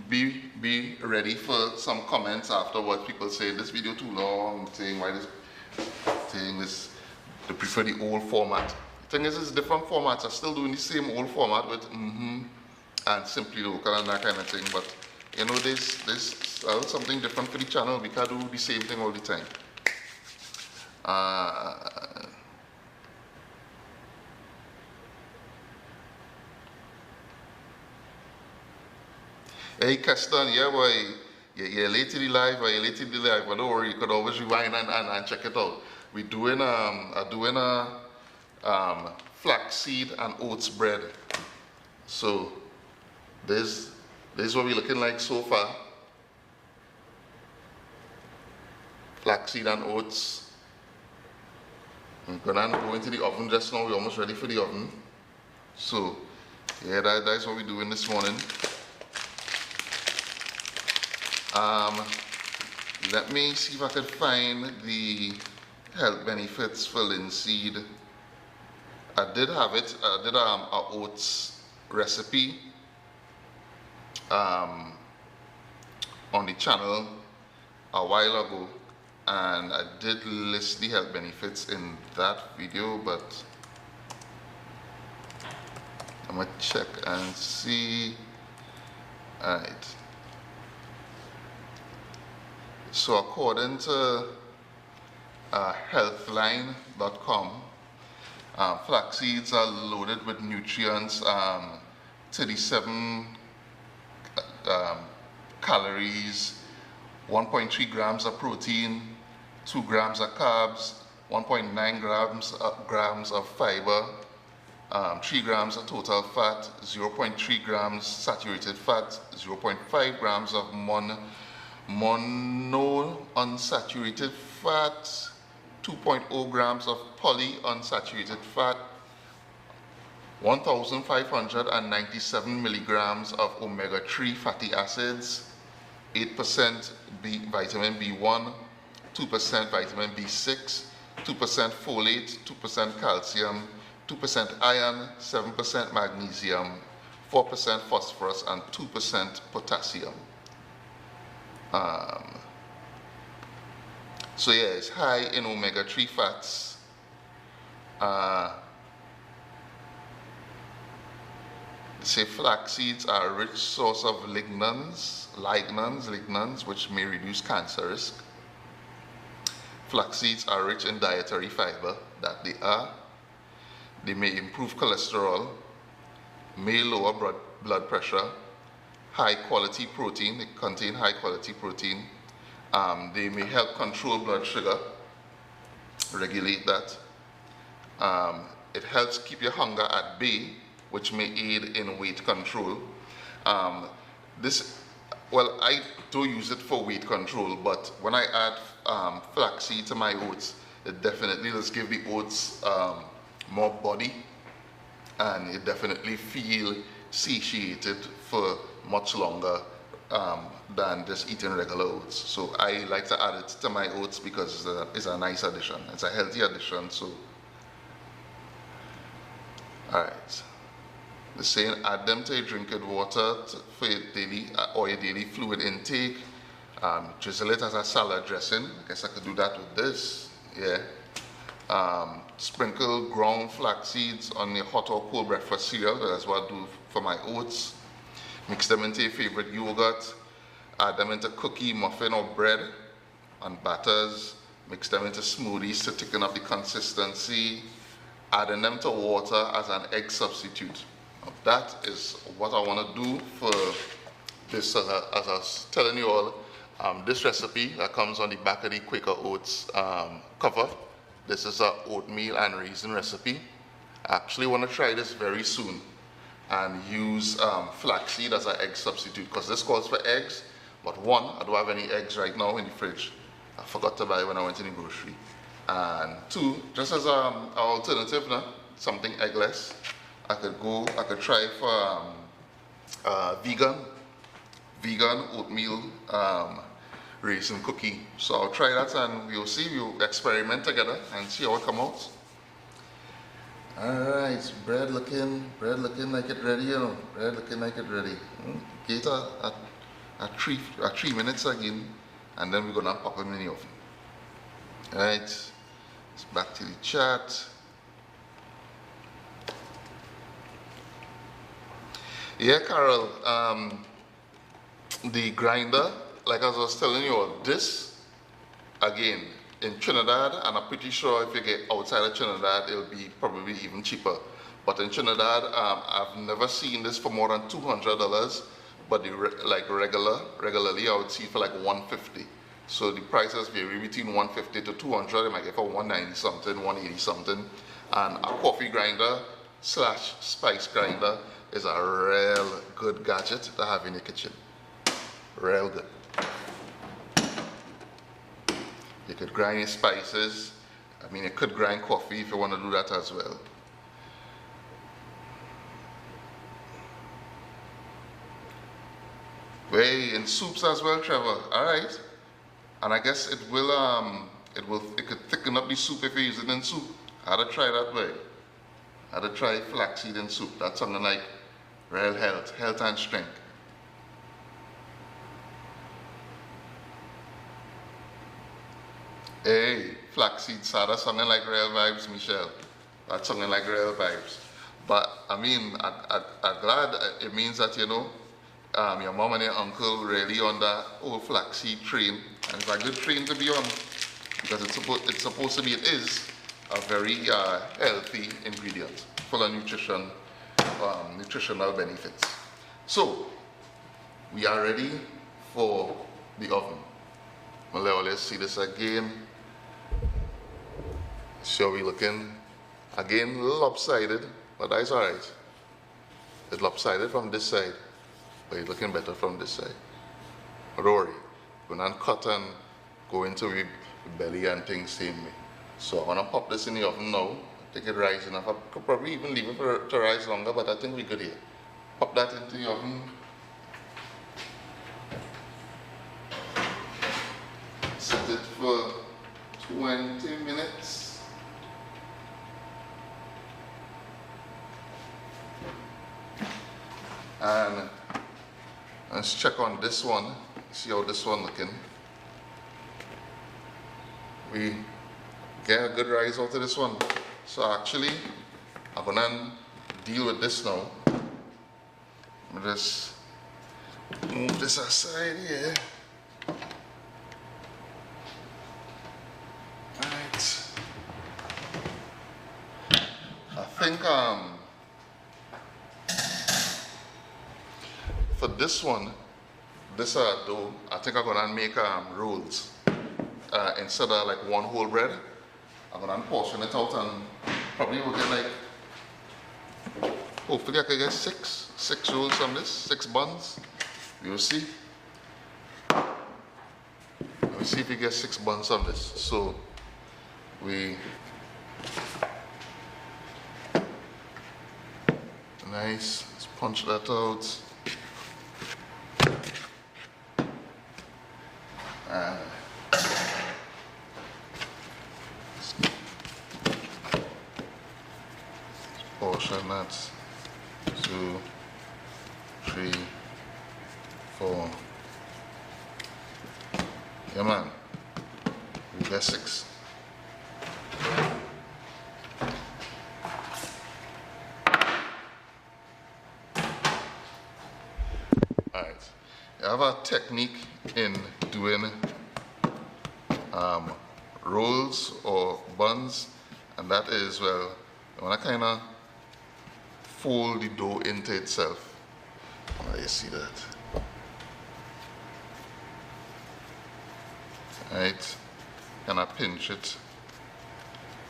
be ready for some comments afterwards. People say this video too long, saying why this they prefer the old format. The thing is, it's different formats. I'm still doing the same old format with and Simply Local and that kind of thing, but there's something different for the channel. We can't do the same thing all the time. Hey, Keston, yeah, boy, you're late to the live, or you're late to the live, but don't worry, you could always rewind and check it out. We're doing a flaxseed and oats bread. So this is what we're looking like so far. Flaxseed and oats. I'm gonna go into the oven just now. We're almost ready for the oven. So yeah, that's what we're doing this morning. Let me see if I could find the health benefits for linseed. I did have it. I did a oats recipe on the channel a while ago, and I did list the health benefits in that video, but I'm gonna check and see. Alright. So according to healthline.com, flax seeds are loaded with nutrients, 37 calories, 1.3 grams of protein, 2 grams of carbs, 1.9 grams of fiber, 3 grams of total fat, 0.3 grams saturated fat, 0.5 grams of monounsaturated fat, 2.0 grams of polyunsaturated fat, 1,597 milligrams of omega-3 fatty acids, 8% vitamin B1, 2% vitamin B6, 2% folate, 2% calcium, 2% iron, 7% magnesium, 4% phosphorus, and 2% potassium. So yeah, it's high in omega-3 fats. Say flax seeds are a rich source of lignans, which may reduce cancer risk. Flax seeds are rich in dietary fiber, that they are. They may improve cholesterol, may lower blood pressure, high quality protein, they contain high quality protein. They may help control blood sugar, regulate that. It helps keep your hunger at bay, which may aid in weight control. Well, I do use it for weight control, but when I add flaxseed to my oats, it definitely does give the oats more body, and it definitely feel satiated for much longer than just eating regular oats. So I like to add it to my oats because it's a nice addition. It's a healthy addition. So, all right. The saying, add them to your drinking water for your daily or your daily fluid intake. Drizzle it as a salad dressing. I guess I could do that with this. Yeah. Sprinkle ground flax seeds on your hot or cold breakfast cereal. That's what I do for my oats. Mix them into your favorite yogurt. Add them into cookie, muffin, or bread and batters. Mix them into smoothies to thicken up the consistency. Adding them to water as an egg substitute. Now that is what I want to do for this, as I was telling you all, this recipe that comes on the back of the Quaker Oats cover. This is an oatmeal and raisin recipe. I actually want to try this very soon and use flaxseed as an egg substitute, because this calls for eggs, but one, I don't have any eggs right now in the fridge. I forgot to buy when I went to the grocery. And two, just as an alternative, something eggless, I could try for vegan oatmeal raisin cookie. So I'll try that and we'll experiment together and see how it comes out. Alright, bread looking like it ready, you know. Bread looking like it ready. Get at 3 minutes again, and then we're gonna pop them in the oven. Alright, let's back to the chat. Yeah, Carol, the grinder like as I was telling you all, this, again, in Trinidad, and I'm pretty sure if you get outside of Trinidad, it'll be probably even cheaper. But in Trinidad, I've never seen this for more than $200, but regularly I would see it for like $150. So the prices vary between $150 to $200. You might get for $190 something, $180 something. And a coffee grinder / spice grinder is a real good gadget to have in your kitchen. Real good. You could grind your spices. I mean, you could grind coffee if you want to do that as well. Way in soups as well, Trevor. All right. And I guess it could thicken up the soup if you use it in soup. I had to try that way. I had to try flaxseed in soup. That's something like real health and strength. Hey, flaxseed sada, something like real vibes, Michelle. That's something like real vibes. But I mean, I'm glad it means that, you know, your mom and your uncle really on that old flaxseed train, and it's a good train to be on because it is a very healthy ingredient, full of nutritional benefits. So we are ready for the oven. Well, let's see this again. So we looking again a little lopsided, but that's alright. It's lopsided from this side, but it's looking better from this side. Rory, we're not cut and go into the belly and things same way. So I'm gonna pop this in the oven now. I think it rise enough. I could probably even leave it to rise longer, but I think we're good here. Pop that into the oven. Set it for 20 minutes. And let's check on this one, see how this one looking. We get a good rise out of this one. So actually, I'm gonna deal with this now. Let me just move this aside here. Right. I think for this one, this dough, I think I'm gonna make rolls. Instead of like one whole bread, I'm gonna portion it out and probably will get like, hopefully I can get six rolls from this, 6 buns. We'll see. We'll see if we get 6 buns on this. So nice, let's punch that out. And portion that 2, 3, 4. Yeah, man. We get 6. Alright. I have a technique in doing rolls or buns, and that is, well, I want to kind of fold the dough into itself. You see that? Right? Kind of pinch it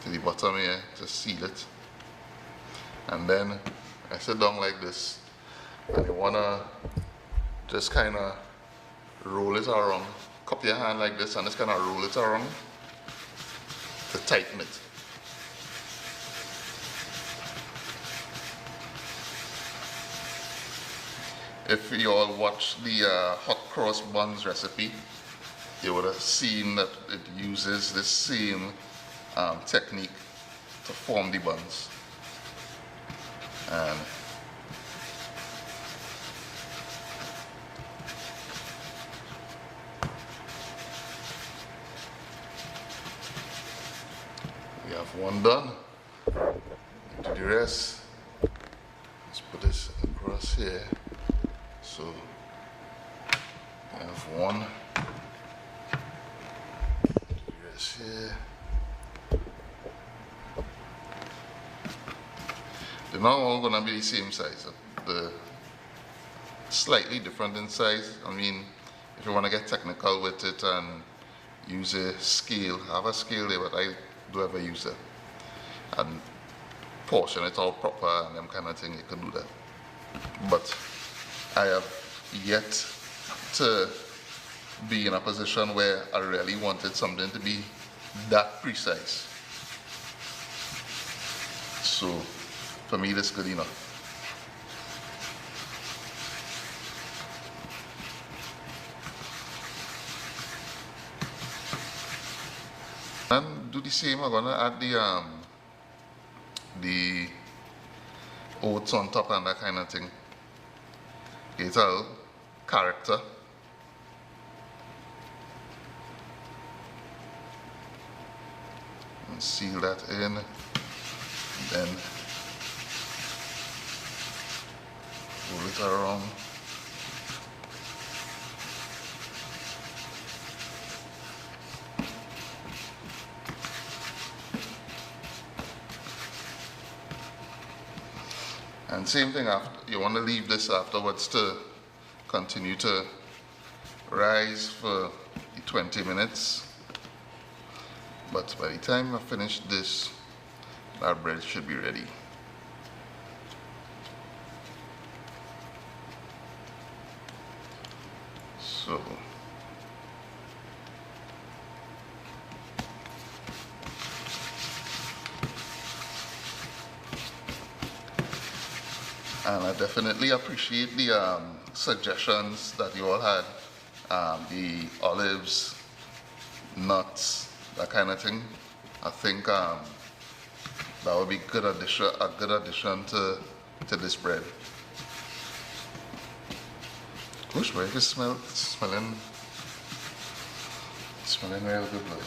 to the bottom here to seal it. And then I sit down like this, and you want to just kind of roll it around. Cup your hand like this and just kind of roll it around to tighten it. If you all watch the hot cross buns recipe, you would have seen that it uses this same technique to form the buns. And we have one done. Do the rest. Let's put this across here. So we have one. not all gonna be the same size. The slightly different in size. I mean, if you want to get technical with it and use a scale, I have a scale there, but I do ever use it. And portion it all proper and them kind of thing, you can do that. But I have yet to be in a position where I really wanted something to be that precise. So for me, that's good enough. And do the same. I'm gonna add the oats on top and that kind of thing. It's a character. And seal that in. And then roll it around. And same thing, after you want to leave this afterwards to continue to rise for 20 minutes. But by the time I finish this, that bread should be ready. So and I definitely appreciate the suggestions that you all had. The olives, nuts, that kind of thing. I think that would be a good addition to this bread. Gosh, where is it smelling real good, like.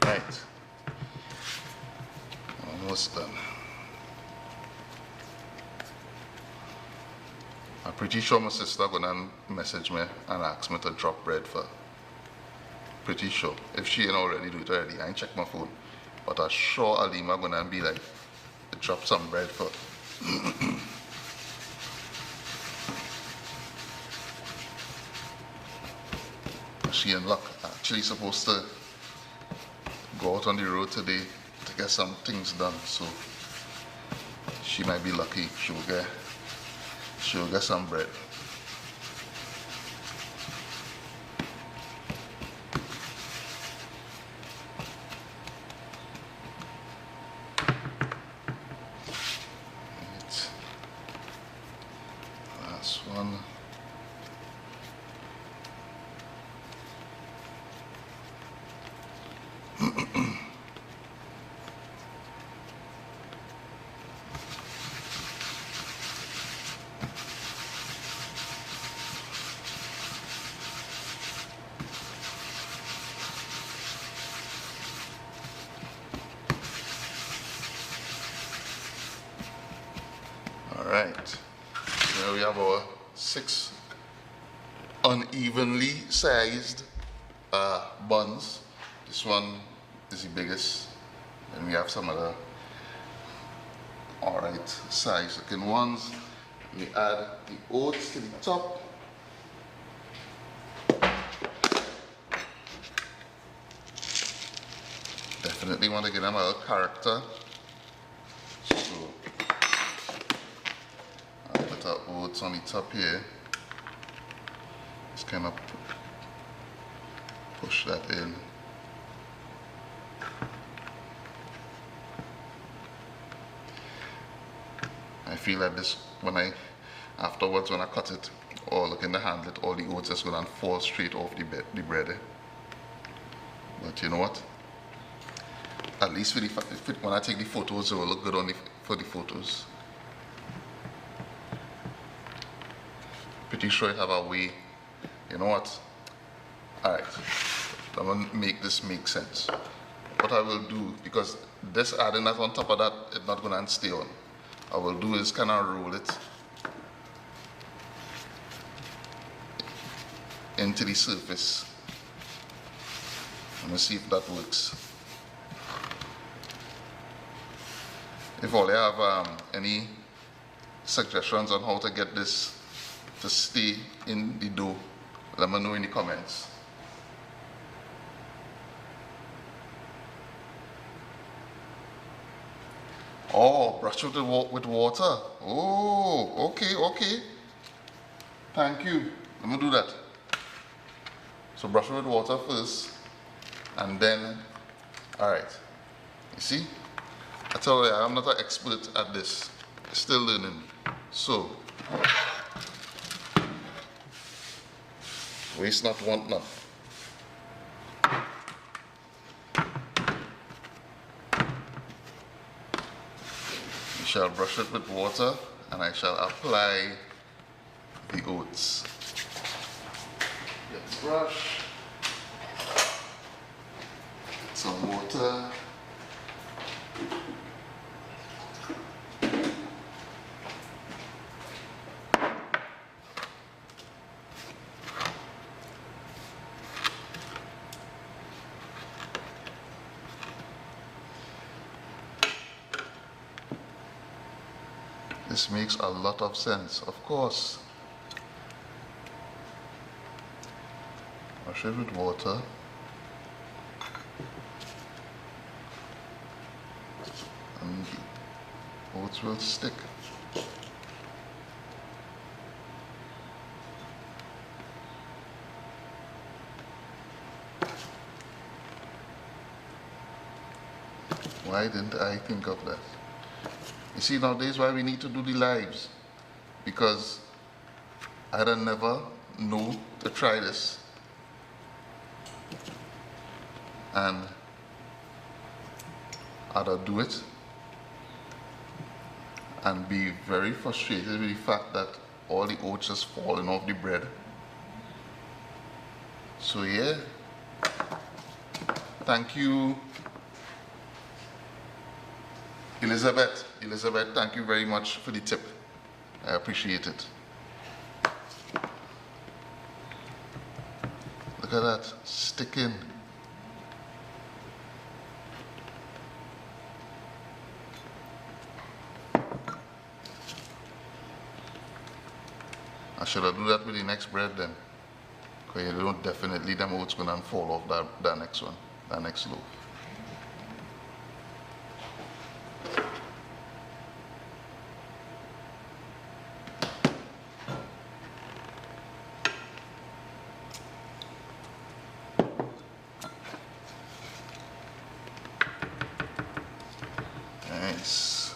Right, almost done. I'm pretty sure my sister gonna message me and ask me to drop bread for. Pretty sure. If she ain't already do it already, I ain't check my phone. But I'm sure Alima gonna be like, drop some bread for. She in luck. Actually supposed to go out on the road today to get some things done, so she might be lucky. She'll get some bread. Right. Last one. Alright, so now we have our 6 unevenly sized buns. This one is the biggest, and we have some other alright size looking ones. We add the oats to the top. Definitely want to give them a little character. Oats on the top here. Just kind of push that in. I feel like this, afterwards when I cut it or look in the handlet, all the oats is going to fall straight off the bread. But you know what? At least when I take the photos, it will look good for the photos. Pretty sure I have a way. You know what? Alright, I'm gonna make this make sense. What I will do, because this adding that on top of that, it's not gonna stay on. I will do is kind of roll it into the surface Let me see if that works. If all you have any suggestions on how to get this to stay in the dough, let me know in the comments. Oh, brush it with water. Oh, okay. Thank you. Let me do that. So brush it with water first, and then, all right. You see? I tell you, I'm not an expert at this. Still learning. So, waste not, want not. You shall brush it with water, and I shall apply the oats. Get the brush, some water. This makes a lot of sense, of course. Wash it with water. And the oats will stick. Why didn't I think of that? You see, nowadays why we need to do the lives, because I'd never know to try this, and I'd do it and be very frustrated with the fact that all the oats just falling off the bread. So yeah, thank you, Elizabeth, thank you very much for the tip. I appreciate it. Look at that, sticking. I should have do that with the next bread then. Because you don't definitely them oats gonna fall off that next one, that next loaf. Nice.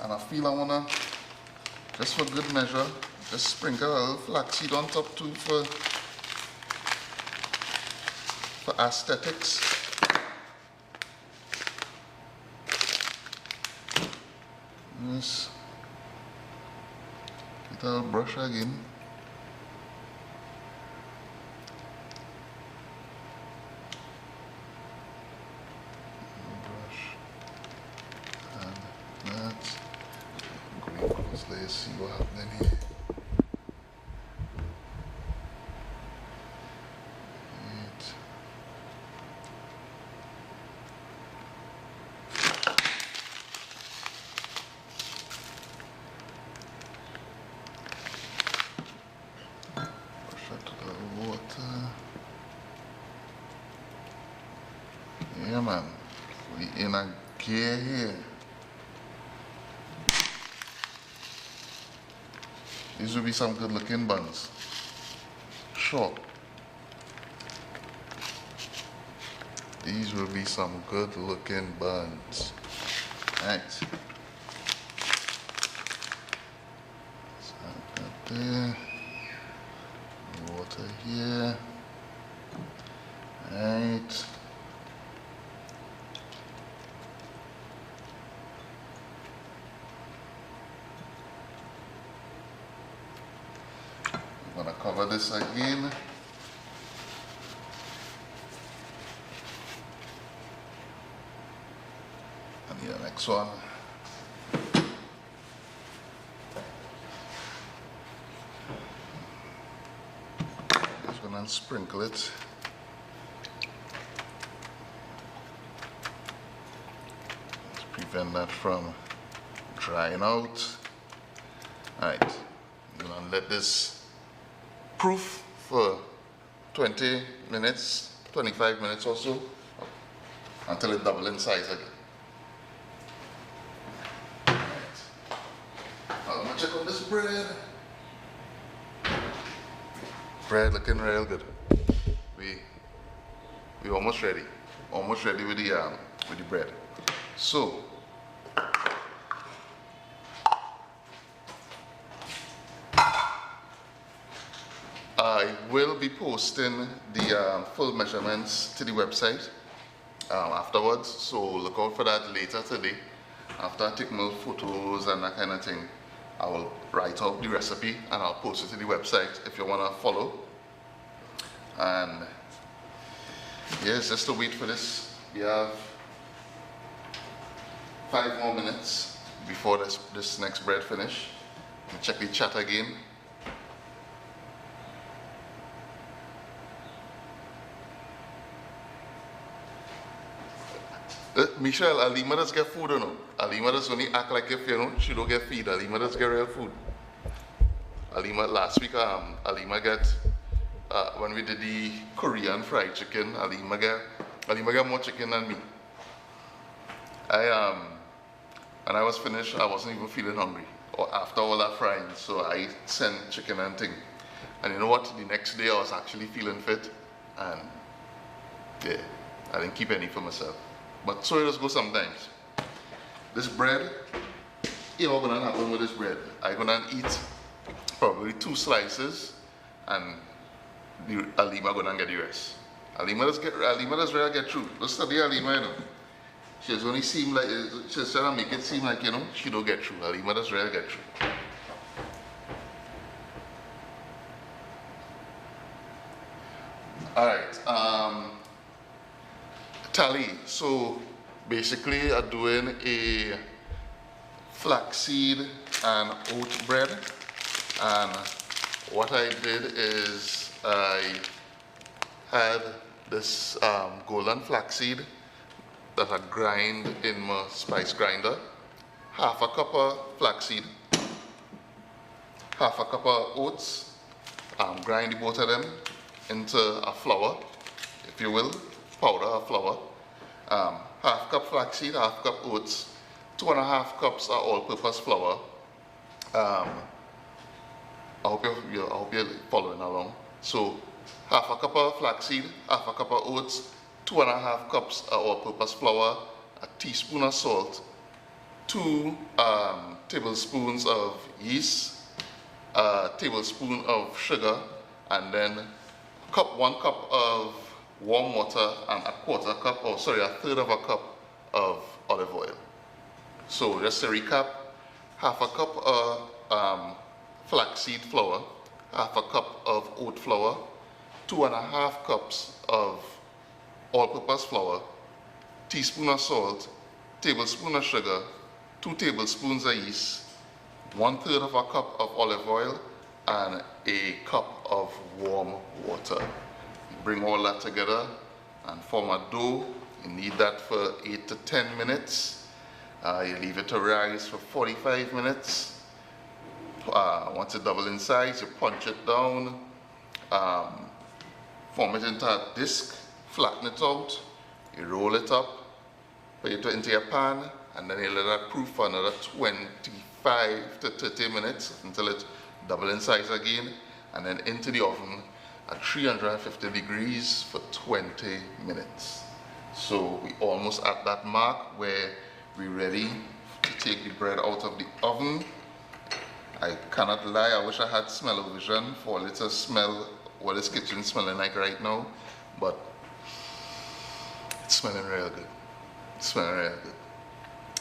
And I feel I wanna, just for good measure, just sprinkle a little flaxseed on top too for aesthetics. Yes. Little brush again. Brush. And that. Going close, let's see what happening here. Yeah man, we in a gear here. These will be some good looking buns. Sure. These will be some good looking buns. Right. So that there. Water here. Right. I'm gonna cover this again. And the next one. Just gonna sprinkle it. Let's prevent that from drying out. Alright, I'm gonna let this proof for 20 minutes, 25 minutes or so, until it doubles in size again. I'm gonna check on this bread. Bread looking real good. We almost ready. Almost ready with the bread. So I will be posting the full measurements to the website afterwards. So look out for that later today. After I take more photos and that kind of thing, I will write out the recipe and I'll post it to the website if you want to follow. And yes, just to wait for this. We have 5 more minutes before this next bread finish. Check the chat again. Michelle, Alima does get food or no? Alima does only act like if she don't get feed. Alima does get real food. Alima, last week, Alima get, when we did the Korean fried chicken, Alima get more chicken than me. When I was finished, I wasn't even feeling hungry or after all that frying, so I sent chicken and thing. And you know what? The next day I was actually feeling fit, and yeah, I didn't keep any for myself. But so it just go sometimes. This bread, you know what's gonna happen with this bread? I'm gonna eat probably 2 slices, and Alima gonna get the rest. Alima does really get through. Let's study Alima, you know. She's only seem like she's trying to make it seem like she don't get through. Alima does really get through. All right. Tally. So basically, I'm doing a flaxseed and oat bread, and what I did is I had this golden flaxseed that I grind in my spice grinder, half a cup of flaxseed, half a cup of oats, grind the both of them into a flour, if you will, powder or flour, half cup flaxseed, half cup oats, 2.5 cups of all-purpose flour. I hope you're following along. So half a cup of flaxseed, half a cup of oats, 2.5 cups of all-purpose flour, a teaspoon of salt, 2 tablespoons of yeast, a tablespoon of sugar, and then 1 cup of warm water and a third of a cup of olive oil. So just to recap, half a cup of flaxseed flour, half a cup of oat flour, 2.5 cups of all-purpose flour, teaspoon of salt, tablespoon of sugar, 2 tablespoons of yeast, 1/3 of a cup of olive oil, and a cup of warm water. You bring all that together and form a dough. You need that for 8 to 10 minutes. You leave it to rise for 45 minutes. Once it doubles in size, you punch it down, form it into a disc, flatten it out, you roll it up, put it into your pan, and then you let that proof for another 25 to 30 minutes until it doubles in size again, and then into the oven at 350 degrees for 20 minutes. So we almost at that mark where we're ready to take the bread out of the oven. I cannot lie, I wish I had smell-o-vision for a little smell what this kitchen is smelling like right now, but it's smelling real good. It's smelling real good.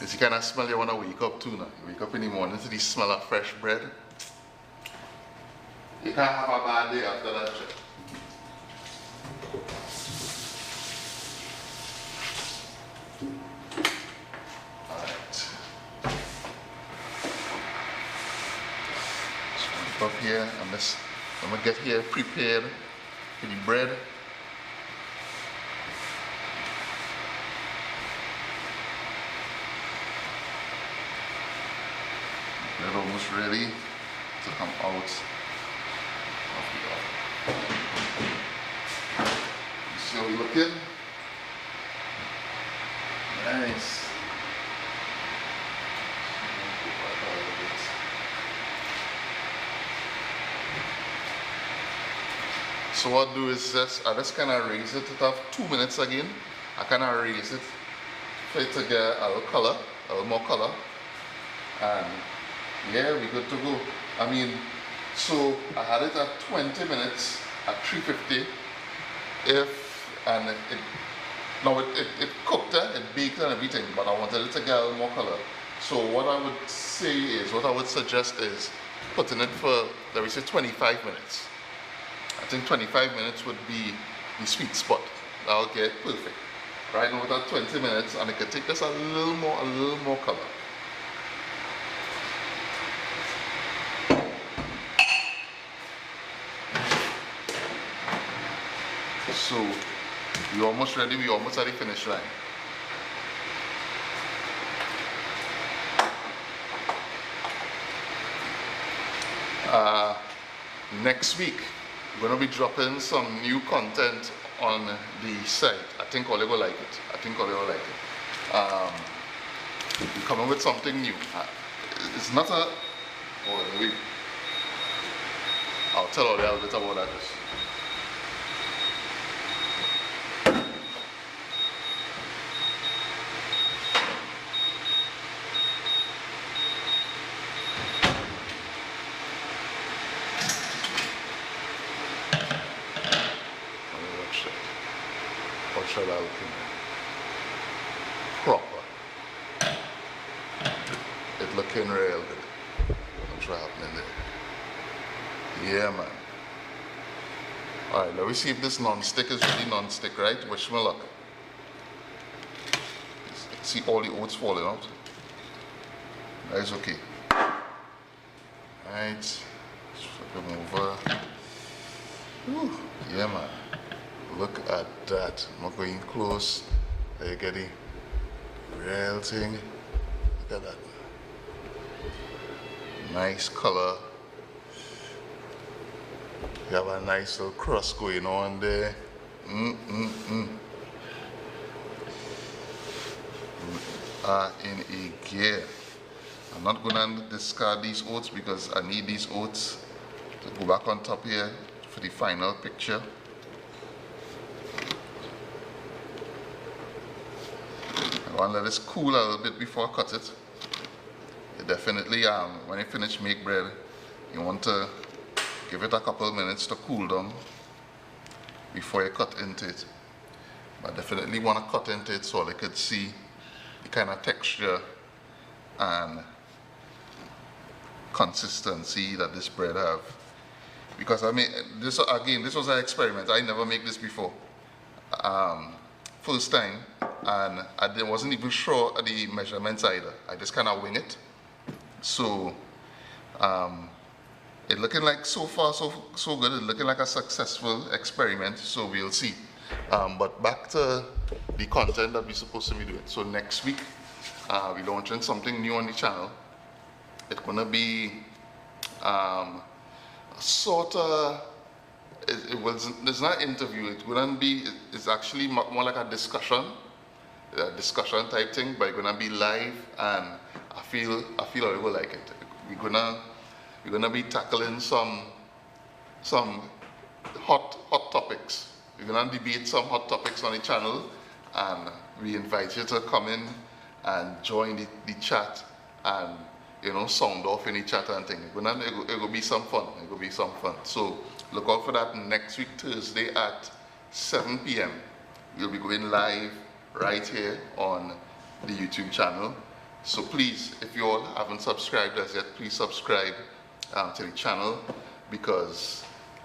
It's the kind of smell you want to wake up to now. You wake up in the morning to the smell of fresh bread. You can't have a bad day after that trip. Alright. So up here, I'm gonna get here prepared for the bread. Bread almost ready to come out of the oven. You see how we looking? Nice. So what I do is I just kind of raise it. It have 2 minutes again. I kind of raise it for it to get a little color, a little more color. And yeah, we're good to go. I mean, so I had it at 20 minutes at 350. It cooked, it baked and everything, but I wanted it to get a little more color. So what I would suggest is putting it for, let me say 25 minutes. I think 25 minutes would be the sweet spot. That'll get perfect. Right now with 20 minutes, and it can take us a little more color. So we're almost ready, we're almost at the finish line. Next week, we're going to be dropping some new content on the site. I think Ole will like it. We're coming with something new. It's not a... Oh, wait. I'll tell Ole a little bit about that. Proper. It looking real good. What's happening there? Yeah, man. Alright, let me see if this non-stick is really non-stick, right? Wish me luck. See all the oats falling out. That is okay. Alright. Let's flip them over. Whew. Yeah, man. Look at that. I'm not going close. There you get the real thing. Look at that. Nice color. You have a nice little crust going on there. We are in a gear. I'm not going to discard these oats because I need these oats to go back on top here for the final picture. I want to let this cool a little bit before I cut it. You definitely, when you finish make bread, you want to give it a couple of minutes to cool down before you cut into it. But definitely want to cut into it so they could see the kind of texture and consistency that this bread have. Because I mean, this was an experiment. I never make this before. First time, and I wasn't even sure of the measurements either. I just kind of wing it. So it looking like so far so good. It's looking like a successful experiment. So we'll see. But back to the content that we're supposed to be doing. So next week we're launching something new on the channel. It's gonna be sort of. It's not an interview. It wouldn't be. It's actually more like a discussion type thing. But it's gonna be live, and I feel I will like it. We're gonna be tackling some hot topics. We're gonna debate some hot topics on the channel, and we invite you to come in and join the chat and sound off in the chat and thing. It will be some fun. It will be some fun. So look out for that next week, Thursday at 7 p.m. We'll be going live right here on the YouTube channel. So please, if you all haven't subscribed as yet, please subscribe to the channel. because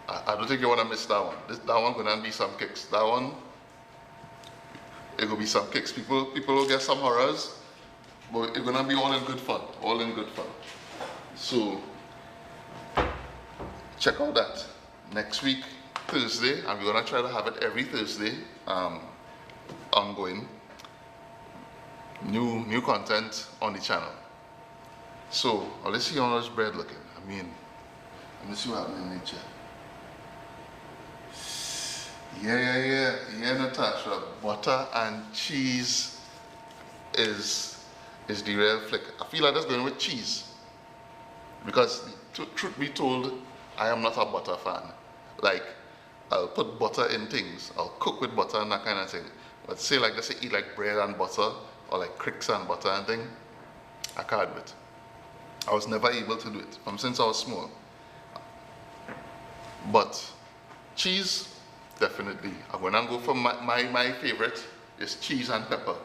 I don't think you want to miss that one. That one gonna be some kicks. That one, it gonna be some kicks. People will get some horrors, but it's gonna be all in good fun. All in good fun. So check out that next week, Thursday, and we're gonna try to have it every Thursday, ongoing. New content on the channel. So let's see how this bread looking. I mean, let me see what happening in nature. Yeah, Natasha. Butter and cheese is the real flick. I feel like that's going with cheese. Because truth be told, I am not a butter fan. Like, I'll put butter in things. I'll cook with butter and that kind of thing. But say like, let's say eat like bread and butter, or like cricks and butter and thing, I can't do it. I was never able to do it from since I was small. But cheese, definitely. I'm gonna go for my favorite is cheese and pepper.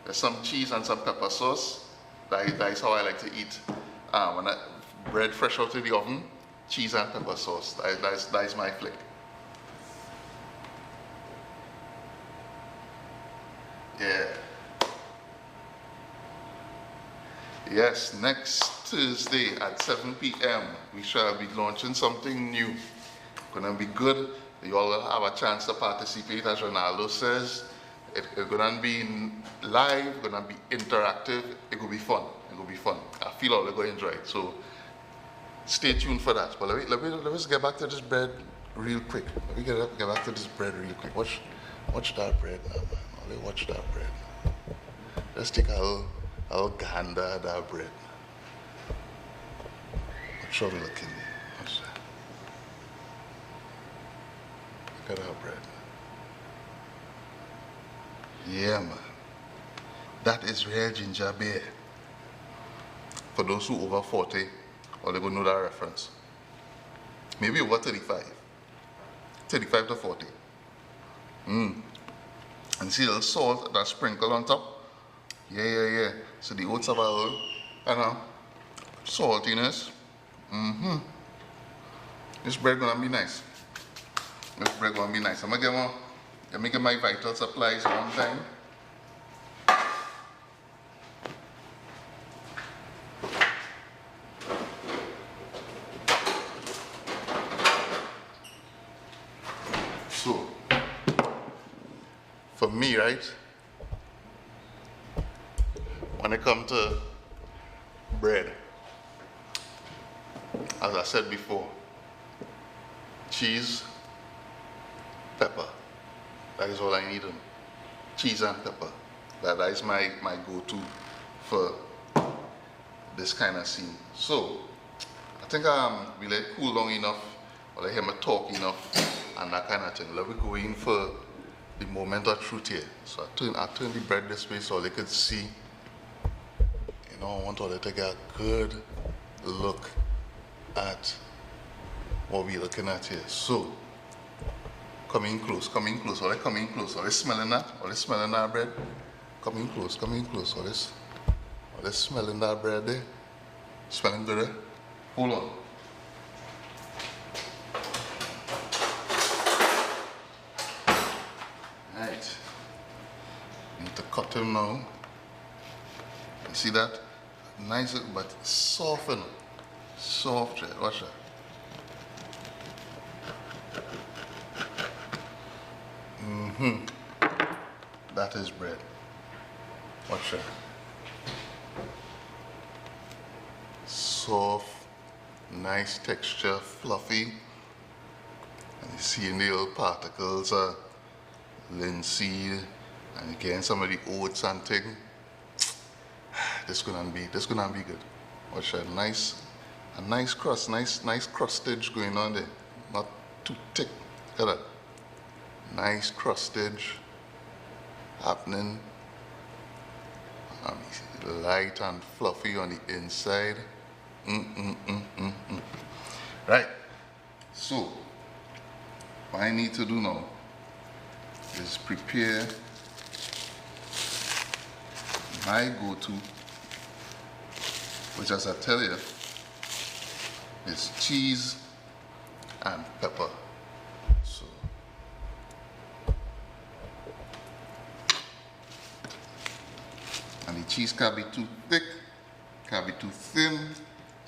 There's some cheese and some pepper sauce. That is how I like to eat. When bread fresh out of the oven, cheese and pepper sauce. That is my flick. Yeah. Yes, next Thursday at 7 p.m. we shall be launching something new. Gonna be good. You all will have a chance to participate, as Ronaldo says. It's gonna be live, gonna be interactive. It will be fun. It will be fun. I feel all they're gonna enjoy it. So stay tuned for that. But let us get back to this bread real quick. Let me get back to this bread real quick. Watch that bread now, man. Only watch that bread. Let's take a little gander at that bread. Watch how we looking. Watch that. Look at that bread. Yeah, man. That is real ginger beer. For those who over 40, or they will know that reference. Maybe over 35. 35 to 40. And see a little salt that sprinkle on top. Yeah. So the oats have a little, saltiness. This bread gonna be nice. This bread gonna be nice. Let me get my vital supplies one time. So, for me, right, when it comes to bread, as I said before, cheese, pepper. That is all I need. Cheese and pepper. That is my go-to for this kind of scene. So, I think we let it cool long enough, or let him talk enough, and that kind of thing. Let me go in for the moment of truth here. So I turn the bread this way so they could see. I want all to get a good look at what we're looking at here. So, coming close. All right, coming close. Are they smelling that? Bread? Coming close. All this smelling that bread there? Smelling good, eh? Hold on. Right. Need to cut him now. You see that? Nice, but soften. Soft, watch that. That is bread. Watch that. Soft, nice texture, fluffy. And you see in the little particles linseed, and again some of the oats and thing. This gonna be good. Watch that, a nice crust, nice crustage going on there. Not too thick. Look at that. Nice crustage happening. Light and fluffy on the inside. Right. So, what I need to do now is prepare my go-to, which, as I tell you, is cheese and pepper. So and the cheese can't be too thick, can't be too thin,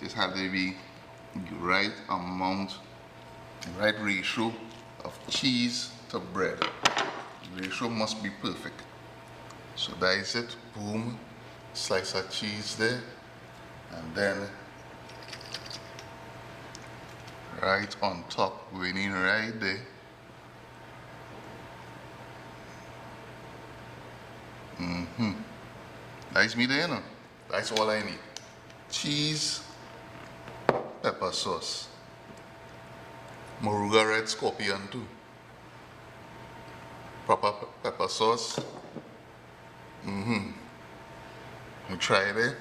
just have to be the right amount, the right ratio of cheese to bread. The ratio must be perfect. So that is it, boom, slice of cheese there, and then right on top, going in right there. That's me there, you know. That's all I need. Cheese, pepper sauce, Moruga Red Scorpion too. Proper pepper sauce. You try it, eh?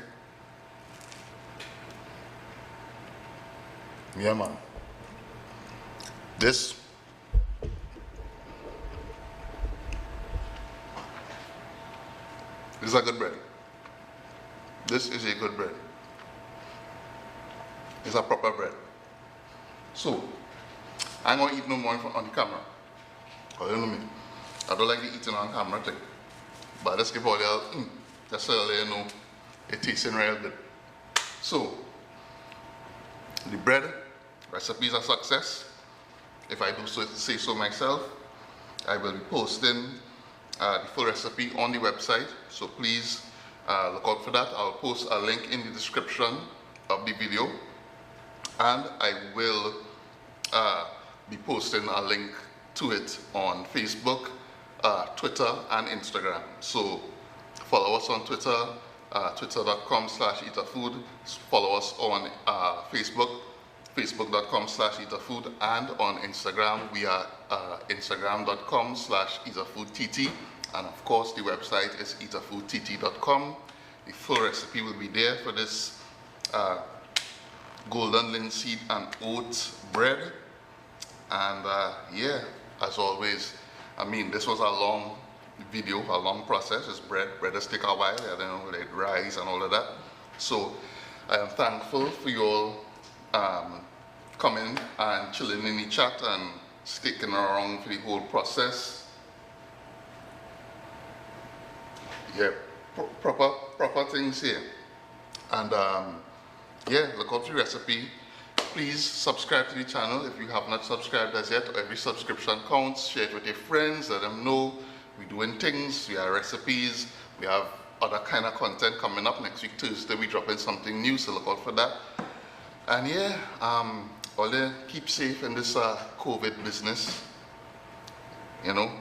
Yeah, man. This is a good bread. This is a good bread. It's a proper bread. So, I'm going to eat no more on camera. Because you know me, I don't like the eating on camera thing. But let's give all y'all, just so you know, it tastes real good. So, the bread recipe is a success. If I do say so myself, I will be posting the full recipe on the website. So please look out for that. I'll post a link in the description of the video. And I will be posting a link to it on Facebook, Twitter, and Instagram. So follow us on Twitter, twitter.com/eaterfood. Follow us on Facebook, facebook.com/eaterfood, and on Instagram we are instagram.com/eaterfoodtt, and of course the website is eaterfoodtt.com. The full recipe will be there for this golden linseed and oats bread. And yeah, as always, I mean, this was a long video, a long process. It's bread does take a while, I don't know, like rice and all of that. So I am thankful for you all coming and chilling in the chat and sticking around for the whole process. Yeah, proper things here. And yeah, look out for the recipe. Please subscribe to the channel if you have not subscribed as yet. Every subscription counts. Share it with your friends, let them know we're doing things, we have recipes, we have other kind of content coming up. Next week Thursday we dropping something new, so look out for that. And yeah, all keep safe in this COVID business. You know,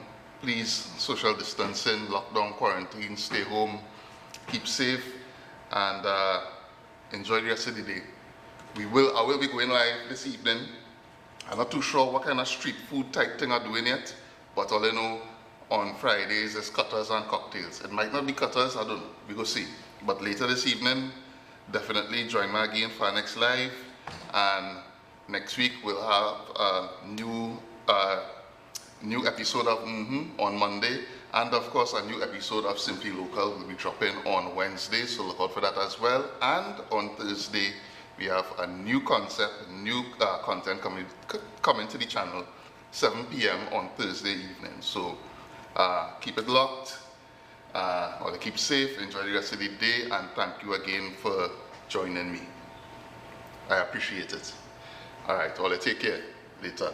please, social distancing, lockdown, quarantine, stay home, keep safe, and enjoy the rest of the day. I will be going live this evening. I'm not too sure what kind of street food type thing I'm doing yet, but all I know on Fridays is cutters and cocktails. It might not be cutters, I don't know, we go see. But later this evening, definitely join me again for our next live, and next week we'll have a new episode of on Monday, and of course a new episode of Simply Local will be dropping on Wednesday, so look out for that as well. And on Thursday we have a new concept, new content coming to the channel, 7 p.m. on Thursday evening. So keep it locked, keep safe, enjoy the rest of the day, and thank you again for joining me. I appreciate it. All right, take care. Later.